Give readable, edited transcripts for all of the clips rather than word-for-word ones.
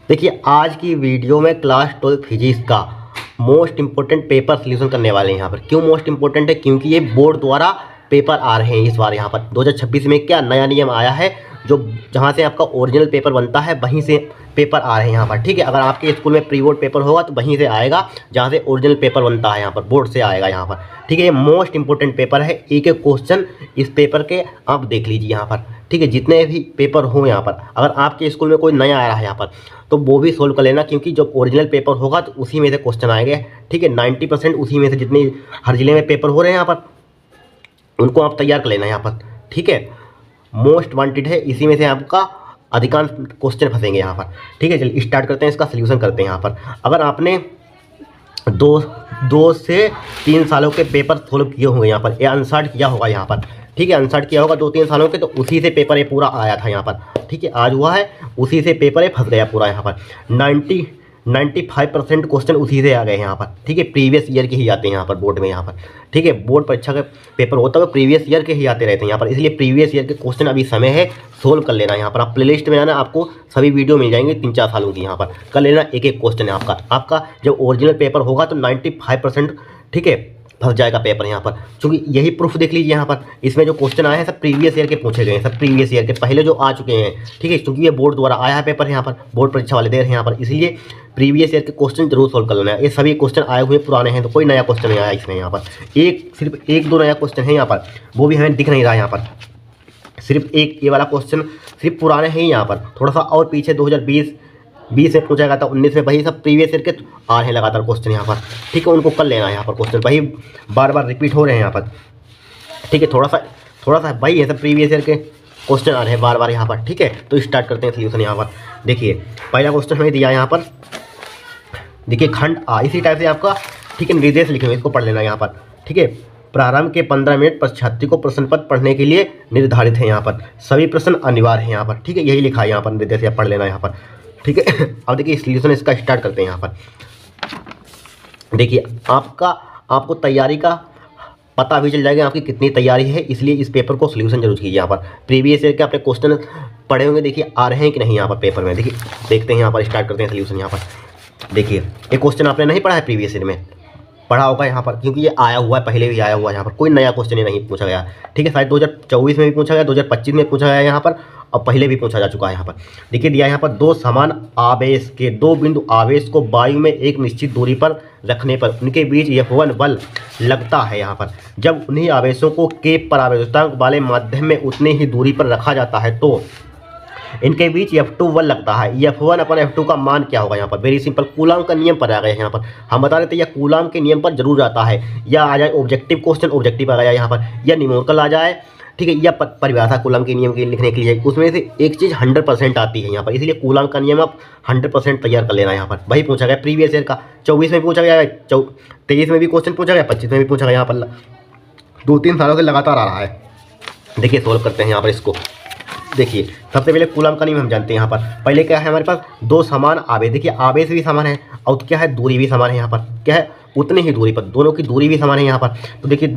देखिए आज की वीडियो में क्लास 12 फिजिक्स का मोस्ट इंपॉर्टेंट पेपर सॉल्यूशन करने वाले हैं। यहाँ पर क्यों मोस्ट इंपॉर्टेंट है, क्योंकि ये बोर्ड द्वारा पेपर आ रहे हैं इस बार। यहाँ पर 2026 में क्या नया नियम आया है, जो जहाँ से आपका ओरिजिनल पेपर बनता है वहीं से पेपर आ रहे हैं यहाँ पर। ठीक है, अगर आपके स्कूल में प्री बोर्ड पेपर होगा तो वहीं से आएगा जहाँ से ओरिजिनल पेपर बनता है, यहाँ पर बोर्ड से आएगा यहाँ पर। ठीक है, ये मोस्ट इंपॉर्टेंट पेपर है। एक एक क्वेश्चन इस पेपर के आप देख लीजिए यहाँ पर। ठीक है, जितने भी पेपर हो यहाँ पर, अगर आपके स्कूल में कोई नया आ रहा है यहाँ पर तो वो भी सोल्व कर लेना, क्योंकि जब ओरिजिनल पेपर होगा तो उसी में से क्वेश्चन आएंगे। ठीक है, 90% उसी में से, जितने हर जिले में पेपर हो रहे हैं यहाँ पर उनको आप तैयार कर लेना यहाँ पर। ठीक है, मोस्ट वांटेड है, इसी में से आपका अधिकांश क्वेश्चन फंसेंगे यहाँ पर। ठीक है, चलिए स्टार्ट करते हैं, इसका सोल्यूशन करते हैं यहाँ पर। अगर आपने दो से 3 सालों के पेपर सोल्व किए होंगे यहाँ पर, या अनसर्ट किया होगा यहाँ पर। ठीक है, अनसर्ट किया होगा 2-3 सालों के, तो उसी से पेपर ये पूरा आया था यहाँ पर। ठीक है, आज हुआ है, उसी से पेपर ये फंस गया पूरा यहाँ पर। 95% क्वेश्चन उसी से आ गए यहाँ पर। ठीक है, प्रीवियस ईयर के ही आते हैं यहाँ पर बोर्ड में यहाँ पर। ठीक है, बोर्ड परीक्षा का पेपर होता है प्रीवियस ईयर के ही आते रहते हैं यहाँ पर, इसलिए प्रीवियस ईयर के क्वेश्चन अभी समय है सोल्व कर लेना यहाँ पर। आप प्ले लिस्ट में आना, आपको सभी वीडियो मिल जाएंगे 3-4 सालों की, यहाँ पर कर लेना। एक एक क्वेश्चन है आपका जब ओरिजिनल पेपर होगा तो 95% ठीक है फंस जाएगा पेपर यहाँ पर। क्योंकि यही प्रूफ देख लीजिए यहाँ पर, इसमें जो क्वेश्चन आए हैं सब प्रीवियस ईयर के पूछे गए हैं, सब प्रीवियस ईयर के पहले जो आ चुके हैं। ठीक है, क्योंकि ये बोर्ड द्वारा आया है पेपर यहाँ पर, बोर्ड परीक्षा वाले दे रहे हैं यहाँ पर, इसलिए प्रीवियस ईयर के क्वेश्चन जरूर सोल्व कर लेना है। ये सभी क्वेश्चन आए हुए पुराने हैं, तो कोई नया क्वेश्चन नहीं आया इसमें यहाँ पर। सिर्फ एक दो नया क्वेश्चन है यहाँ पर, वो भी हमें दिख नहीं रहा यहाँ पर। सिर्फ एक ये वाला क्वेश्चन सिर्फ पुराने हैं यहाँ पर, थोड़ा सा और पीछे 2020 में पूछा गया था, 19 में, वही सब प्रीवियस ईयर के आ रहे हैं लगातार क्वेश्चन यहाँ पर। ठीक है, उनको कर लेना है यहाँ पर। क्वेश्चन वही बार बार रिपीट हो रहे हैं यहाँ पर। ठीक है, थोड़ा सा वही है, सब प्रीवियस ईयर के क्वेश्चन आ रहे हैं बार बार यहाँ पर। ठीक है, तो स्टार्ट करते हैं सोल्यूशन यहाँ पर। देखिए पहला क्वेश्चन हमें दिया यहाँ पर, देखिए खंड आ, इसी टाइप से आपका ठीक है निर्देश लिखे हुए, इसको पढ़ लेना यहाँ पर। ठीक है, प्रारंभ के 15 मिनट परीक्षार्थी को प्रश्न पत्र पढ़ने के लिए निर्धारित है यहाँ पर, सभी प्रश्न अनिवार्य है यहाँ पर। ठीक है, यही लिखा है यहाँ पर निर्देश, आप पढ़ लेना यहाँ पर। ठीक है, अब देखिए सोल्यूशन इसका स्टार्ट करते हैं यहाँ पर। देखिए आपको तैयारी का पता भी चल जाएगा आपकी कितनी तैयारी है, इसलिए इस पेपर को सोल्यूशन जरूर कीजिए यहाँ पर। प्रीवियस ईयर के आपने क्वेश्चन पढ़े होंगे, देखिए आ रहे हैं कि नहीं यहाँ पर पेपर में। देखिए देखते हैं यहाँ पर, स्टार्ट करते हैं सोल्यूशन यहाँ पर। देखिए एक क्वेश्चन आपने नहीं पढ़ा है, प्रीवियस ईयर में पढ़ा होगा यहाँ पर, क्योंकि ये आया हुआ है, पहले भी आया हुआ है यहाँ पर, कोई नया क्वेश्चन ही नहीं पूछा गया। ठीक है, शायद 2024 में भी पूछा गया, 2025 में पूछा गया यहाँ पर, और पहले भी पूछा जा चुका है यहाँ पर। देखिए दिया यहाँ पर, दो समान आवेश के दो बिंदु आवेश को वायु में एक निश्चित दूरी पर रखने पर उनके बीच F1 बल लगता है यहाँ पर। जब उन्हीं आवेशों को K परावैद्युतांक वाले माध्यम में उतनी ही दूरी पर रखा जाता है तो इनके बीच F2 बल लगता है। F1 अपन F2 का मान क्या होगा यहाँ पर, वेरी सिंपल, कूलाम का नियम पर आ गया यहाँ पर। हम बता रहे थे यह कूलाम के नियम पर जरूर आता है, या आ जाए ऑब्जेक्टिव क्वेश्चन, ऑब्जेक्टिव आ गया यहाँ पर, या न्यूमेरिकल आ जाए। ठीक है, या परिभाषा कूलाम के नियम के लिखने के लिए, उसमें से एक चीज़ 100% आती है यहाँ पर, इसलिए कूलाम का नियम आप 100% तैयार कर लेना यहाँ पर। वही पूछा गया प्रीवियस ईयर का, 24 में पूछा गया, 23 में भी क्वेश्चन पूछा गया, 25 में भी पूछा गया यहाँ पर, 2-3 सालों से लगातार आ रहा है। देखिए सोल्व करते हैं यहाँ पर इसको। देखिए सबसे पहले कूलाम का नियम हम जानते हैं यहाँ पर। पहले क्या है हमारे पास, दो समान आवेश, देखिए आवेश भी समान है और क्या है, दूरी भी समान है यहाँ पर। क्या है, उतनी ही दूरी पर, दोनों की दूरी भी समान है यहाँ पर। तो देखिए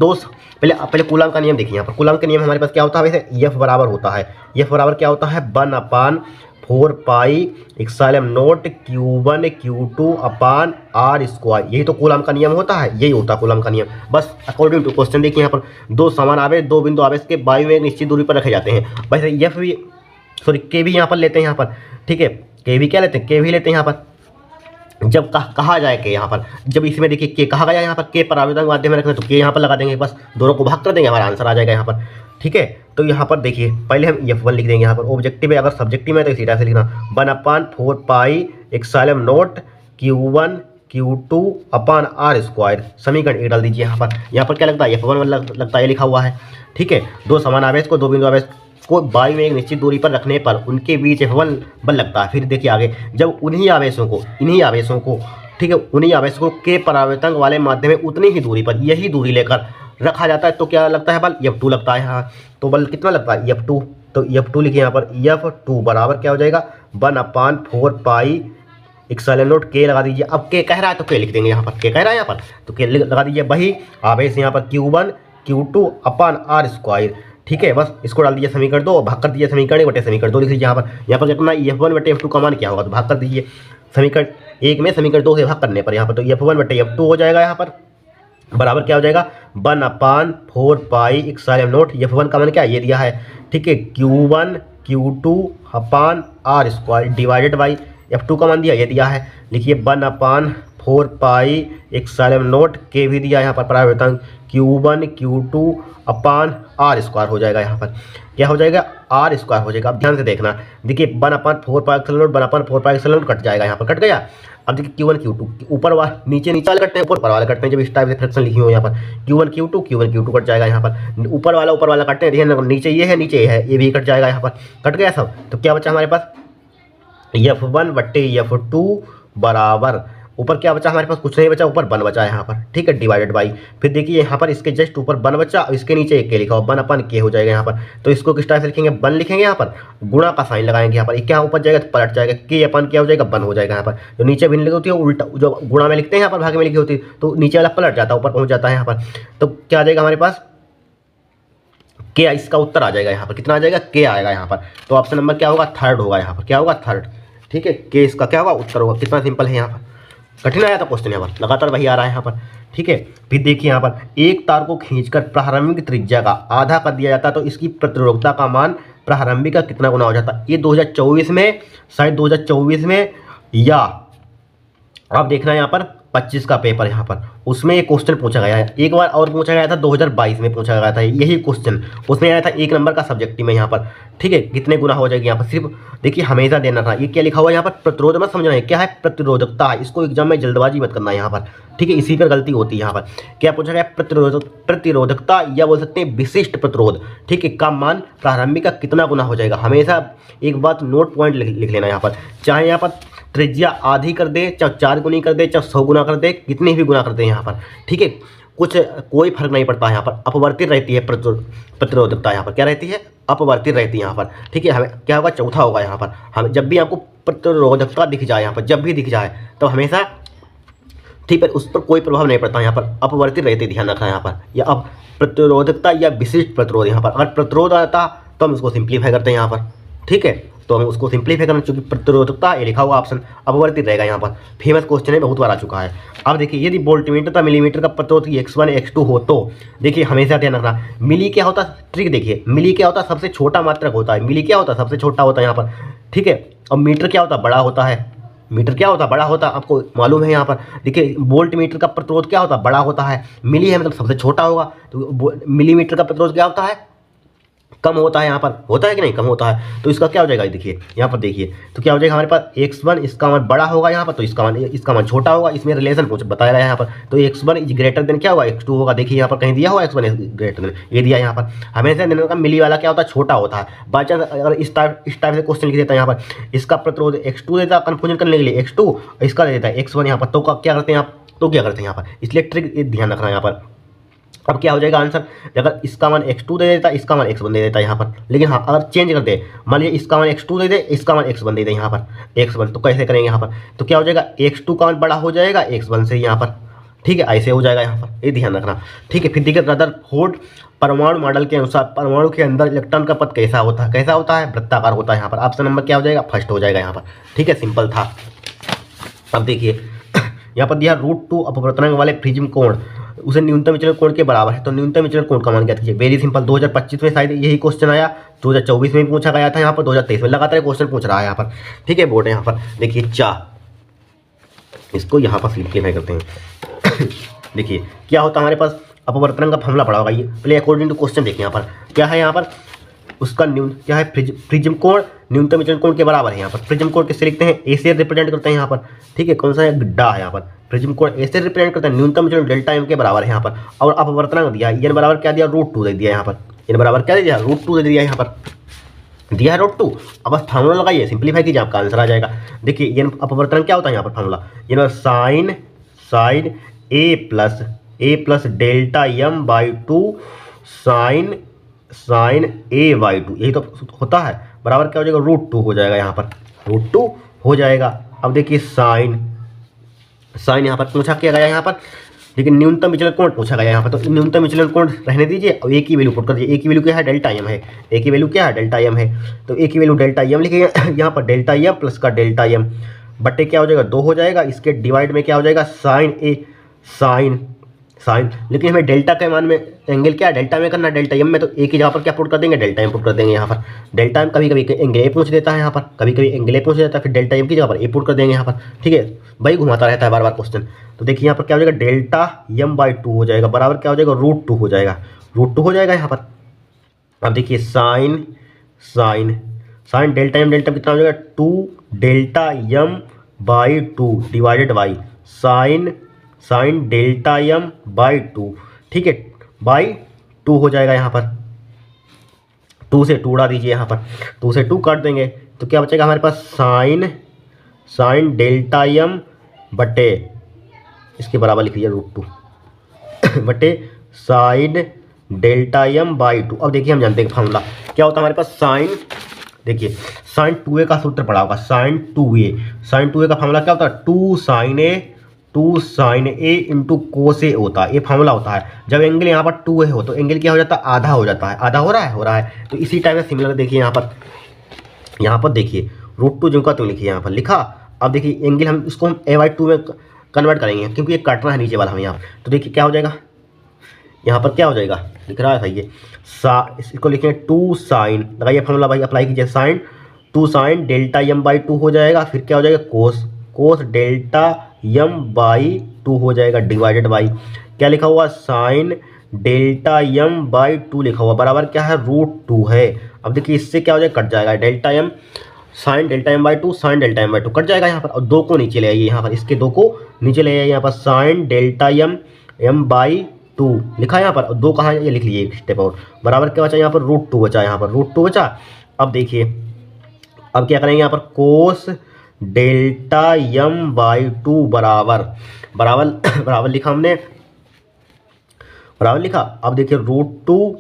पहले कूलाम का नियम देखिए यहाँ पर। कूलाम का नियम हमारे पास क्या होता है, वैसे F बराबर होता है, F बराबर क्या होता है, 1/4 pi epsilon not Q1 Q2 upon R square. यही तो कूलाम का नियम होता है, यही होता है कूलाम का नियम। बस अकॉर्डिंग टू क्वेश्चन देखिए यहाँ पर, दो समान आवेश दो बिंदु आवेश के वायु में एक निश्चित दूरी पर रखे जाते हैं। वैसे K भी यहाँ पर लेते हैं यहाँ पर। ठीक है, K भी क्या लेते हैं, K भी लेते हैं यहाँ पर। जब कहा जाए कि यहाँ पर, जब इसमें देखिए K कहा गया यहाँ पर, K परावैद्युतांक माध्यम में रखना, तो K यहाँ पर लगा देंगे, बस दोनों को भाग कर देंगे, हमारा आंसर आ जाएगा यहाँ पर। ठीक है, तो यहाँ पर देखिए पहले हम F1 लिख देंगे यहाँ पर, ऑब्जेक्टिव है, अगर सब्जेक्टिव है तो इसी तरह से लिखना, 1/4 pi epsilon not Q1 Q2 upon R square. समीकरण 1 डाल दीजिए यहाँ पर। यहाँ पर क्या लगता है, F1 लगता है, ये लिखा हुआ है। ठीक है, दो समान आवेश को दो बिंदु आवेश को वायु में एक निश्चित दूरी पर रखने पर उनके बीच F1 बल लगता है। फिर देखिए आगे, जब इन्हीं आवेशों को ठीक है, उन्हीं आवेशों को K परावैद्युतांक वाले माध्यम में उतनी ही दूरी पर, यही दूरी लेकर रखा जाता है, तो क्या लगता है, बल F2 लगता है। हाँ, तो बल कितना लगता है, F2। तो F2 लिखिए यहाँ पर, F2 बराबर क्या हो जाएगा, 1/4 पाई एप्सिलॉन नॉट K लगा दीजिए। अब K कह रहा है तो K लिख देंगे यहाँ पर, K कह रहा है यहाँ पर तो K लगा दीजिए। वही आवेश यहाँ पर Q1 Q2 अपान R स्क्वायर। ठीक है, बस इसको डाल दीजिए समीकरण 2 और भाग कर दीजिए समीकरण 1 बटे समीकरण 2 लिख लीजिए। यहाँ पर कितना F1 बटे F2 का मान क्या होगा, तो भाग कर दीजिए समीकरण 1 में समीकरण 2 से भाग करने पर यहाँ पर, तो F1 बटे F2 हो जाएगा यहाँ पर बराबर क्या हो जाएगा 1/4 पाई एप्सिलॉन नॉट। F1 का मान क्या ये दिया है, ठीक है, Q1 Q2 upon R square divided by F2 का मान दिया ये दिया है, लिखिए 1/4 पाई एप्सिलॉन नॉट के भी दिया यहाँ पर परावर्तन Q1 Q2 अपान R स्क्वायर हो जाएगा। यहाँ पर क्या हो जाएगा R स्क्वायर हो जाएगा। अब ध्यान से देखना, देखिए 1/4 pi epsilon not 1/4 pi epsilon not cut जाएगा, यहाँ पर कट गया। अब देखिए Q1 Q2 ऊपर वाले नीचे वाले कटते हैं, ऊपर वाले कटते हैं, जब इस टाइप से फ्रैक्शन लिखी हो यहाँ पर Q1 Q2 कट जाएगा। यहाँ पर ऊपर वाला कटते हैं, देखिए नीचे ये है नीचे ये है, ये भी कट जाएगा। यहाँ पर कट गया सब, तो क्या बचा हमारे पास F1 बट्टे F2 बराबर ऊपर क्या बचा हमारे पास, कुछ नहीं बचा, ऊपर 1 बचा है यहाँ पर, ठीक है, डिवाइडेड बाई फिर देखिए यहाँ पर इसके जस्ट ऊपर 1 बचा, इसके नीचे एक के लिखा हो 1/k हो जाएगा यहाँ पर। तो इसको किस टाइप से लिखेंगे 1 लिखेंगे, यहाँ पर गुणा का साइन लगाएंगे, यहाँ पर क्या ऊपर जाएगा तो पलट जाएगा, k/, क्या हो जाएगा 1 हो जाएगा। यहाँ पर जो नीचे भिन्न लिखी होती है उल्टा, जो गुणा में लिखते हैं यहाँ पर भाग में लिखी होती है, तो नीचे वाला पलट जाता है ऊपर पहुँच जाता है यहाँ पर। तो क्या आ जाएगा हमारे पास k, इसका उत्तर आ जाएगा यहाँ पर, कितना आ जाएगा k आएगा यहाँ पर। तो ऑप्शन नंबर क्या होगा, थर्ड होगा यहाँ पर, क्या होगा थर्ड, ठीक है, k इसका क्या होगा उत्तर होगा। कितना सिंपल है, यहाँ पर कठिन आया था क्वेश्चन, यहाँ पर लगातार वही आ रहा है यहाँ पर, ठीक है। फिर देखिए यहाँ पर एक तार को खींचकर प्रारंभिक त्रिज्या का आधा कर दिया जाता है तो इसकी प्रतिरोधकता का मान प्रारंभिक का कितना गुना हो जाता है। ये 2024 में, शायद 2024 में, या आप देखना यहाँ पर 25 का पेपर यहाँ पर, उसमें ये क्वेश्चन पूछा गया है। एक बार और पूछा गया था 2022 में पूछा गया था यही क्वेश्चन, उसमें आया था 1 नंबर का सब्जेक्टिव में यहाँ पर, ठीक है। कितने गुना हो जाएगी यहाँ पर, सिर्फ देखिए हमेशा देना था। ये क्या लिखा हुआ है यहाँ पर, प्रतिरोध मत समझना है, क्या है प्रतिरोधकता, इसको एग्जाम में जल्दबाजी मत करना है यहाँ पर, ठीक है, इसी पर गलती होती है यहाँ पर। क्या पूछा गया, प्रतिरोधकता या बोल सकते हैं विशिष्ट प्रतिरोध, ठीक है, का मान प्रारंभिक का कितना गुना हो जाएगा। हमेशा एक बात नोट पॉइंट लिख लेना यहाँ पर, चाहे यहाँ पर त्रिज्या आधी कर दे, चाहे 4 गुनी कर दे, चाहे 100 गुना कर दे, कितने भी गुना कर दे यहाँ पर, ठीक है, कोई फर्क नहीं पड़ता। यहाँ पर अपवर्तित रहती है प्रतिरोधकता, यहाँ पर क्या रहती है, अपवर्तित रहती है यहाँ पर, ठीक है। हमें क्या होगा, चौथा होगा यहाँ पर। हमें जब भी आपको प्रतिरोधकता दिख जाए यहाँ पर, जब भी दिख जाए तो हमेशा, ठीक है, उस पर कोई प्रभाव नहीं पड़ता, यहाँ पर अपवर्तित रहती, ध्यान रखना यहाँ पर। या अब प्रतिरोधकता या विशिष्ट प्रतिरोध, यहाँ पर अगर प्रतिरोध आता तो हम उसको सिंप्लीफाई करते हैं यहाँ पर, ठीक है, तो हम उसको सिंप्लीफाई करना, चूंकि प्रतिरोधकता ये लिखा हुआ ऑप्शन अपवर्तित रहेगा यहाँ पर। फेमस क्वेश्चन है, बहुत बार आ चुका है। अब देखिए यदि वोल्टमीटर तथा मिलीमीटर का प्रतिरोध x1 x2 हो तो देखिए हमेशा ध्यान रखना, मिली क्या होता है, ट्रिक देखिए, मिली क्या होता है, सबसे छोटा मात्रक होता है, मिली क्या होता है, सबसे छोटा होता है यहाँ पर, ठीक है। और मीटर क्या होता है, बड़ा होता है, मीटर क्या होता है, बड़ा होता है, आपको मालूम है यहाँ पर। देखिए वोल्ट मीटर का प्रतिरोध क्या होता है, बड़ा होता है, मिली है मतलब सबसे छोटा होगा, तो मिलीमीटर का प्रतिरोध क्या होता है, कम होता है, यहाँ पर होता है कि नहीं, कम होता है। तो इसका क्या हो जाएगा, देखिए यहाँ पर देखिए, तो क्या हो जाएगा हमारे पास x1, इसका मान बड़ा होगा यहाँ पर, तो इसका मान छोटा होगा, इसमें रिलेशन बताया गया है यहाँ पर। तो x1 इज ग्रेटर देन क्या होगा, x2 होगा। देखिए यहाँ पर कहीं दिया हुआ x1 इज ग्रेटर देन, ये दिया यहाँ पर। हमेशा देने का मिली वाला क्या होता है, छोटा होता है। बाई चांस अगर इस टाइप से क्वेश्चन लिख देता है यहाँ पर, इसका प्रतिरोध x2 देता है, कन्फ्यूजन करने के लिए x2, इसका देता है x1 यहाँ पर, तो क्या करते हैं आप, तो क्या करते हैं यहाँ पर, इसलिए ट्रिक ध्यान रखना यहाँ पर। अब क्या हो जाएगा आंसर, अगर इसका मान x2 दे देता, इसका मान x1 दे देता है यहाँ पर, लेकिन हाँ अगर चेंज कर दे, मान लीजिए इसका मान x2 दे दे, इसका मान x1 दे दे यहाँ पर, x1, तो कैसे करेंगे यहाँ पर, तो क्या हो जाएगा x2 का मान बड़ा हो जाएगा x1 से यहाँ पर, ठीक है, ऐसे हो जाएगा यहाँ पर, ये ध्यान रखना, ठीक है। फिर देखिए रदरफोर्ड परमाणु मॉडल के अनुसार परमाणु के अंदर इलेक्ट्रॉन का पथ कैसा होता है, कैसा होता है, वृत्ताकार होता है यहाँ पर। ऑप्शन नंबर क्या हो जाएगा, फर्स्ट हो जाएगा यहाँ पर, ठीक है, सिंपल था। अब देखिए यहाँ पर दिया √2 अपवर्तनांक वाले प्रिज्म कोण उसे न्यूनतम विचलन कोण के बराबर है, तो न्यूनतम विचलन कोण का मान ज्ञात कीजिए। वेरी सिंपल, 2025 में शायद यही क्वेश्चन आया, 2024 में भी पूछा गया था यहाँ पर, 2023 में लगातार क्वेश्चन पूछ रहा है यहाँ पर, ठीक है। बोर्ड है यहाँ पर, देखिए इसको यहाँ पर सिंप्लीफाई करते हैं। देखिए क्या होता है हमारे पास, अपवर्तनांक का फॉर्मूला पड़ा होगा ये, पहले अकॉर्डिंग टू क्वेश्चन देखिए यहाँ पर क्या है, यहाँ पर उसका क्या है, प्रिज्म कोण न्यूनतम विचलन कोण के बराबर है। यहाँ पर प्रिज्म कोण किससे लिखते हैं, ए से रिप्रेजेंट करते हैं यहाँ पर, ठीक है, कौन सा है, गड्ढा है यहाँ पर, प्रिज्म कोण ए से रिप्रेजेंट करते हैं, न्यूनतम विचलन डेल्टा एम के बराबर है यहाँ पर। और अपवर्तनांक दिया एन बराबर क्या दिया, √2 दे दिया यहाँ पर, एन बराबर क्या दे दिया, √2 दे दिया यहाँ पर, दिया है √2। अब बस फार्मूला लगाइए, सिंप्लीफाई कीजिए, आपका आंसर आ जाएगा। देखिए एन अपवर्तनांक क्या होता है यहाँ पर फार्मूला, ये sine A plus delta M by 2 sine A by 2, यही तो होता है, बराबर क्या हो जाएगा, √2 हो जाएगा यहाँ पर, √2 हो जाएगा। अब देखिए साइन यहाँ पर पूछा क्या गया यहाँ पर, लेकिन न्यूनतम विचलन कोण पूछा गया यहाँ पर, तो न्यूनतम विचलन कोण रहने दीजिए और ए की वैल्यू पुट कर दीजिए। ए की वैल्यू क्या है, डेल्टा एम है। ए की वैल्यू क्या है, डेल्टा एम है। तो ए की वैल्यू डेल्टा एम लिखिए यहाँ पर, डेल्टा एम प्लस का डेल्टा एम बटे क्या हो जाएगा, 2 हो जाएगा। इसके डिवाइड में क्या हो जाएगा, साइन ए साइन साइन, लेकिन हमें डेल्टा के मान में एंगल क्या है, डेल्टा में करना, डेल्टा एम में, तो ए की जगह पर क्या पुट कर देंगे, डेल्टा एम पुट कर देंगे यहाँ पर। डेल्टा एम कभी कभी एंगल ए पूछ देता है यहाँ पर, कभी कभी एंगल ए पूछ देता है, फिर डेल्टा एम की जगह पर ए पुट कर देंगे यहाँ पर। ठीक है, वही घुमाता रहता है बार बार क्वेश्चन। तो देखिए यहाँ पर क्या हो जाएगा, डेल्टा एम बाई 2 हो जाएगा, बराबर क्या हो जाएगा, √2 हो जाएगा, √2 हो जाएगा यहाँ पर। अब देखिए sine sine sine delta M कितना हो जाएगा, 2 delta M by 2 divided by sine sine delta M by 2, ठीक है, बाई 2 हो जाएगा यहाँ पर। 2 से 2 उड़ा दीजिए यहाँ पर, 2 से 2 काट देंगे तो क्या बचेगा हमारे पास, साइन साइन डेल्टा एम बटे इसके बराबर लिख लीजिए √2 बटे साइन डेल्टा एम बाई 2। अब देखिए हम जानते हैं फार्मूला क्या होता है हमारे पास, साइन, देखिए साइन 2a का सूत्र पड़ा होगा, साइन 2a का फार्मूला क्या होता है, 2 साइन ए इंटू कोस ए होता है। ये फार्मूला होता है। जब एंगल यहाँ पर 2a हो तो एंगल क्या हो जाता है, आधा हो जाता है। आधा हो रहा है। तो इसी टाइप से सिमिलर देखिए यहाँ पर देखिए √2 जो का तो लिखिए यहाँ पर लिखा। अब देखिए एंगल हम इसको हम a/2 में कन्वर्ट करेंगे क्योंकि ये काटना है नीचे वाला हमें यहाँ। तो देखिए क्या हो जाएगा, यहाँ पर क्या हो जाएगा, लिख रहा है सही है, इसको लिखेंगे 2 साइन, लगाइए फॉर्मूला भाई, अप्लाई कीजिए, sine 2 sine delta M by 2 हो जाएगा। फिर क्या हो जाएगा, कोस डेल्टा एम बाई 2 हो जाएगा, डिवाइडेड बाई क्या लिखा हुआ, साइन डेल्टा एम बाई 2 लिखा हुआ, बराबर क्या है, √2 है। अब देखिए इससे क्या हो जाएगा, कट जाएगा delta M, sine delta M by 2 sine delta M by 2 cut जाएगा यहाँ पर। और 2 को नीचे ले आइए यहाँ पर, इसके 2 को नीचे ले आइए यहाँ पर, साइन डेल्टा एम बाई 2 लिखा है यहाँ पर, और 2 कहाँ है ये लिख लीजिए एक स्टेप और, बराबर क्या बचा यहाँ पर, √2 बचा यहाँ पर, √2 बचा। अब देखिए अब क्या करेंगे यहाँ पर, कोस डेल्टा एम बाई 2 बराबर लिखा हमने, बराबर लिखा। अब देखिए √2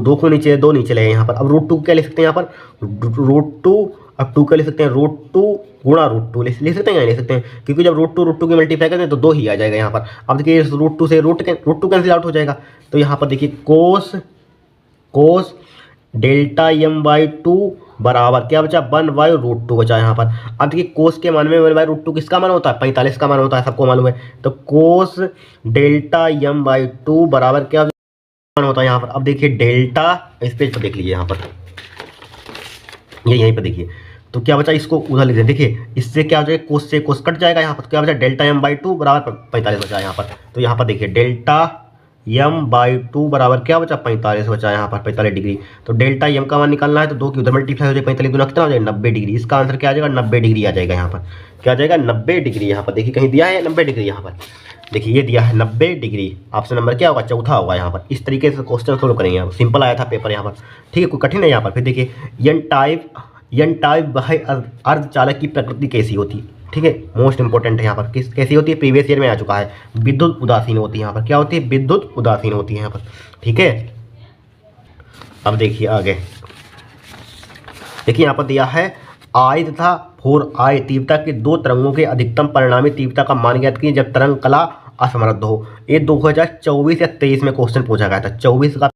2 को नीचे, 2 नीचे ले यहाँ पर। अब √2 क्या लिख सकते हैं यहाँ पर, √2, अब 2 क्या लिख सकते हैं, √2 गुणा √2 लिख सकते हैं या नहीं लिख सकते हैं, क्योंकि जब √2 की मल्टीप्लाई करते हैं तो 2 ही आ जाएगा यहाँ पर। अब देखिए इस √2 से √2 कैंसिल आउट हो जाएगा। तो यहाँ पर देखिए कोस डेल्टा एम बाई 2 बराबर क्या बचा, 1/√2 बचा यहाँ पर। अब देखिए कोस के मान में 1/√2 किसका मान होता है, 45 का मान होता है, सबको मालूम है। तो कोस डेल्टा एम बाई 2 बराबर क्या मान होता है यहाँ पर। अब देखिए डेल्टा, इस पेज पर देख लीजिए यहाँ पर, ये यहीं पर देखिए, तो क्या बचा, इसको उधर लिख दें। देखिए इससे क्या हो जाएगा, कोस से कोस कट जाएगा यहाँ पर, तो क्या बचा, डेल्टा एम बाई 2 बराबर 45 बचा यहाँ पर। तो यहाँ पर देखिए डेल्टा एम बाई 2 बराबर क्या बचा, 45 बचा यहाँ पर, 45 डिग्री। तो डेल्टा एम का मान निकालना है तो 2 की उधर मल्टीप्लाई हो जाएगा, 45 गुना कितना हो जाएगा, 90 डिग्री। इसका आंसर क्या आ जाएगा, 90 डिग्री आ जाएगा यहाँ पर। क्या आ जाएगा, 90 डिग्री। यहाँ पर देखिए कहीं दिया है 90 डिग्री, यहाँ पर देखिए ये दिया है 90 डिग्री। ऑप्शन नंबर क्या होगा, चौथा होगा यहाँ पर। इस तरीके से क्वेश्चन सोल्व करेंगे यहाँ पर, सिंपल आया था पेपर यहाँ पर, ठीक है, कोई कठिन है यहाँ पर। फिर देखिए एन टाइप वह अर्धचालक की प्रकृति कैसी होती है, ठीक है, मोस्ट इंपॉर्टेंट है यहाँ पर, कैसी होती है, प्रीवियस ईयर में आ चुका है, विद्युत उदासीन होती है यहाँ पर। क्या होती है, विद्युत उदासीन होती है यहाँ पर, ठीक है। अब देखिए आगे, देखिए यहाँ पर दिया है I तथा 4I तीव्रता के 2 तरंगों के अधिकतम परिणामी तीव्रता का मान ज्ञात कीजिए जब तरंग कला असमृद्ध हो। ये 2024 या 23 में क्वेश्चन पूछा गया था। 24 का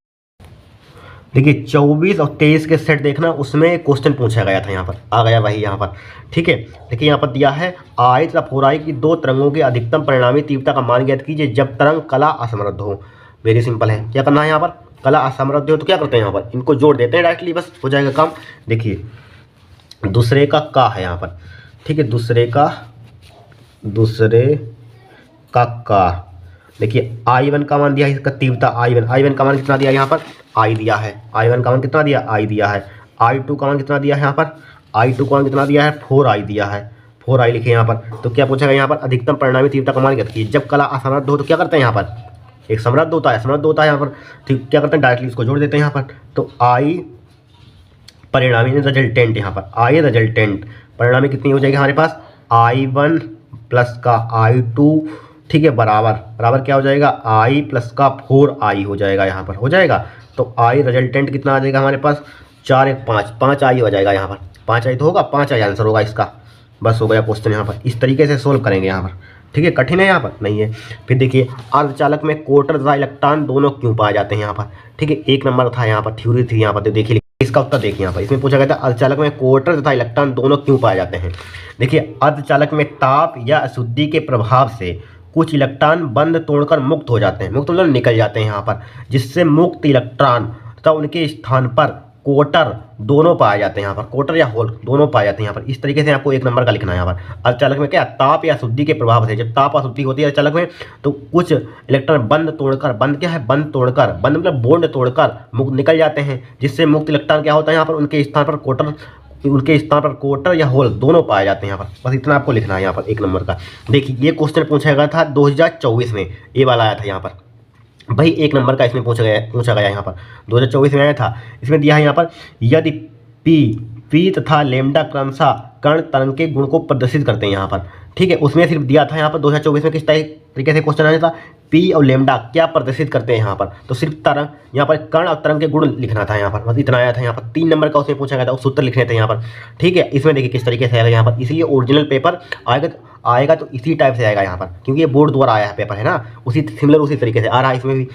देखिए 24 और 23 के सेट देखना, उसमें क्वेश्चन पूछा गया था, यहाँ पर आ गया वही यहाँ पर, ठीक है। देखिए यहाँ पर दिया है I तथा 4I की 2 तरंगों के अधिकतम परिणामी तीव्रता का मान ज्ञात कीजिए जब तरंग कला असमृद्ध हो। वेरी सिंपल है, क्या करना है यहाँ पर, कला असमृद्ध हो तो क्या करते हैं, यहाँ पर इनको जोड़ देते हैं डायरेक्टली, बस हो जाएगा काम। देखिए दूसरे का है यहाँ पर, ठीक है, दूसरे का देखिए I1 का मान दिया है, इसका तीव्रता I1 का मान कितना दिया यहाँ पर, I दिया है, I1 का मान कितना दिया, I दिया है। I2 का मान कितना दिया है यहाँ पर, I2 का मान कितना दिया है, 4I दिया है, 4I लिखे यहाँ पर। तो क्या पूछेगा यहाँ पर, अधिकतम परिणामी तीव्रता का मान ज्ञात कीजिए जब कला असमृद्ध हो। तो क्या करते हैं यहाँ पर, एक समृद्ध होता है यहाँ पर, ठीक, क्या करते हैं डायरेक्टली इसको जोड़ देते हैं यहाँ पर। तो I परिणामी रिजल्टेंट, यहाँ पर I रिजल्टेंट परिणामी कितनी हो जाएगी हमारे पास, I1 प्लस का I2, ठीक है, बराबर क्या हो जाएगा, I प्लस का 4I हो जाएगा यहाँ पर, हो जाएगा। तो I रिजल्टेंट कितना आ जाएगा हमारे पास, 4 1 5 5I हो जाएगा यहाँ पर, 5I तो होगा, 5I आंसर होगा इसका। बस हो गया क्वेश्चन यहाँ पर। इस तरीके से सोल्व करेंगे यहाँ पर, ठीक है, कठिन है यहाँ पर नहीं है। फिर देखिए अर्धचालक में क्वार्टर तथा इलेक्ट्रॉन दोनों क्यों पाए जाते हैं यहाँ पर, ठीक है, 1 नंबर था यहाँ पर, थ्योरी थी यहाँ पर, तो देखिए इसका उत्तर देखिए यहाँ पर, इसमें पूछा गया था अर्धचालक में क्वार्टर तथा इलेक्ट्रॉन दोनों क्यों पाए जाते हैं। देखिए अर्धचालक में ताप या अशुद्धि के प्रभाव से कुछ इलेक्ट्रॉन बंध तोड़कर मुक्त हो जाते हैं, मुक्त मतलब निकल जाते हैं यहाँ पर, जिससे मुक्त इलेक्ट्रॉन तथा उनके स्थान पर क्वार्टर दोनों पाए जाते हैं यहाँ पर, क्वार्टर या होल दोनों पाए जाते हैं यहाँ पर। इस तरीके से आपको 1 नंबर का लिखना है यहाँ पर। अर्धचालक में क्या, ताप या अशुद्धि के प्रभाव से, जब ताप अशुद्धि होती है अर्धचालक में तो कुछ इलेक्ट्रॉन बंध तोड़कर, बंध क्या है, बंध तोड़कर, बंध मतलब बॉन्ड तोड़कर मुक्त निकल जाते हैं, जिससे मुक्त इलेक्ट्रॉन क्या होता है यहाँ पर, उनके स्थान पर क्वार्टर, उनके स्थान पर क्वार्टर या होल दोनों पाए जाते हैं यहाँ पर। बस इतना आपको लिखना है यहाँ पर 1 नंबर का। देखिए ये क्वेश्चन पूछा गया था 2024 में, ये वाला आया था यहाँ पर भाई, 1 नंबर का इसमें पूछा गया यहाँ पर, 2024 में आया था। इसमें दिया है यहाँ पर, यदि पी तथा लेमडा क्रमशः कण तरंग के गुण को प्रदर्शित करते हैं यहाँ पर, ठीक है, उसमें सिर्फ दिया था यहाँ पर 2024 में किस तरीके से क्वेश्चन आया था, पी और लेमडा क्या प्रदर्शित करते हैं यहाँ पर, तो सिर्फ तरंग, यहाँ पर कण और तरंग के गुण लिखना था यहाँ पर, बस इतना आया था यहाँ पर। 3 नंबर का उसमें पूछा गया था, सूत्र लिखने थे यहाँ पर, ठीक है। इसमें देखिए किस तरीके से आएगा यहाँ पर, इसलिए ओरिजिनल पेपर आएगा तो इसी टाइप से आएगा यहाँ पर, क्योंकि ये बोर्ड द्वारा आया है पेपर है ना, उसी सिमिलर उसी तरीके से आ रहा है इसमें भी।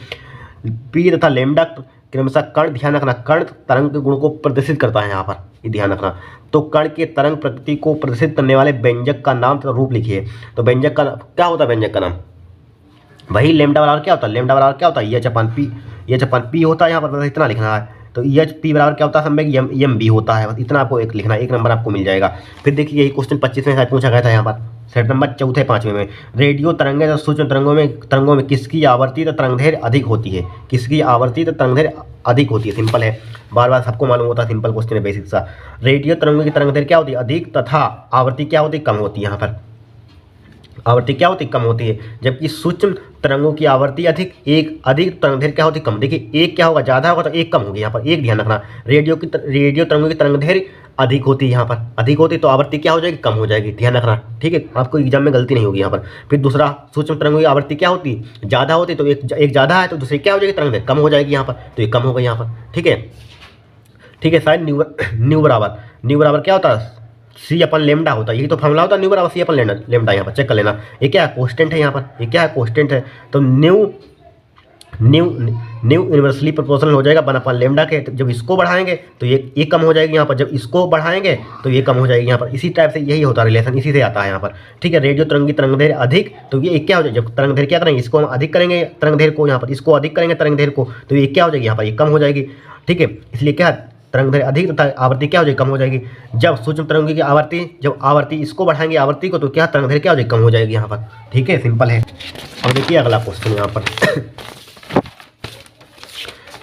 पी तथा लेमडा क्रमशः कण, ध्यान रखना, कण तरंग के गुण को प्रदर्शित करता है यहाँ पर, ये ध्यान रखना। तो कण के तरंग प्रकृति को प्रदर्शित करने वाले व्यंजक का नाम तथा रूप लिखिए। तो व्यंजक का क्या होता है, व्यंजक का नाम वही लेमडा बराबर क्या होता है, लेमडा बराबर क्या होता है, ये चपान पी होता है यहाँ पर, बस इतना लिखना है। तो एच पी बराबर क्या होता है, संवेग एम बी होता है, बस इतना आपको एक लिखना है, 1 नंबर आपको मिल जाएगा। फिर देखिए यही क्वेश्चन 25 में शायद पूछा गया था यहाँ पर, सेट नंबर 4 5वें में, रेडियो तरंगें तथा सूक्ष्म तरंगों में किसकी आवर्ती तथा तरंगदैर्घ्य अधिक होती है, किसकी आवर्ती तथा तरंगदैर्घ्य अधिक होती है। सिंपल है, बार बार सबको मालूम होता है, सिंपल क्वेश्चन है, बेसिक सा। रेडियो तरंगों की तरंगदैर्घ्य क्या होती है, अधिक, तथा आवृत्ति क्या होती है, कम होती है। यहाँ पर आवृत्ति क्या होती है, कम होती है, जबकि सूक्ष्म तरंगों की आवृत्ति अधिक, एक अधिक तरंगदैर्घ्य क्या होती है, कम। देखिए एक क्या होगा, ज़्यादा होगा तो एक कम होगी, यहाँ पर एक ध्यान रखना। रेडियो तरंगों की तरंगदैर्घ्य अधिक होती है, यहाँ पर अधिक होती तो आवृत्ति क्या हो जाएगी, कम हो जाएगी, ध्यान रखना, ठीक है, आपको एग्जाम में गलती नहीं होगी यहाँ पर। फिर दूसरा, सूक्ष्म तरंगों की आवृत्ति क्या होती है, ज़्यादा होती तो एक ज़्यादा है तो दूसरी क्या हो जाएगी, तरंगदैर्घ्य कम हो जाएगी यहाँ पर, तो ये कम होगा यहाँ पर, ठीक है, ठीक है। शायद न्यू बराबर क्या होता है, सी अपन लेमडा होता है, यही तो फॉर्मूला होता है, न्यू बराबर सी अपन लेमडा। यहाँ पर चेक कर लेना, ये क्या है, कोस्टेंट है यहाँ पर, ये क्या है, कोस्टेंट है। तो न्यू यूनिवर्सली प्रोपोर्शनल हो जाएगा 1/, लेमडा के। जब इसको बढ़ाएंगे तो ये कम हो जाएगी यहाँ पर, जब इसको बढ़ाएंगे तो ये कम हो जाएगी यहाँ पर। इसी टाइप से यही होता है, रिलेशन इसी से आता है यहाँ पर, ठीक है। रेडियो तरंग की तरंगदैर्घ्य अधिक, तो ये क्या हो जाएगा, जब तरंगदैर्घ्य क्या करेंगे, इसको हम अधिक करेंगे तरंगदैर्घ्य को, यहाँ पर इसको अधिक करेंगे तरंगदैर्घ्य को, तो ये क्या हो जाएगी, यहाँ पर ये कम हो जाएगी, ठीक है। इसलिए क्या, तरंगदैर्घ्य अधिक तथा आवृत्ति क्या हो जाएगी, कम हो जाएगी। जब सूक्ष्म तरंगों की आवृत्ति, जब आवृत्ति इसको बढ़ाएंगे आवृत्ति को, तो क्या तरंगदैर्घ्य क्या हो जाएगी, कम हो जाएगी यहाँ पर, ठीक है, सिंपल है। और देखिए अगला क्वेश्चन यहाँ पर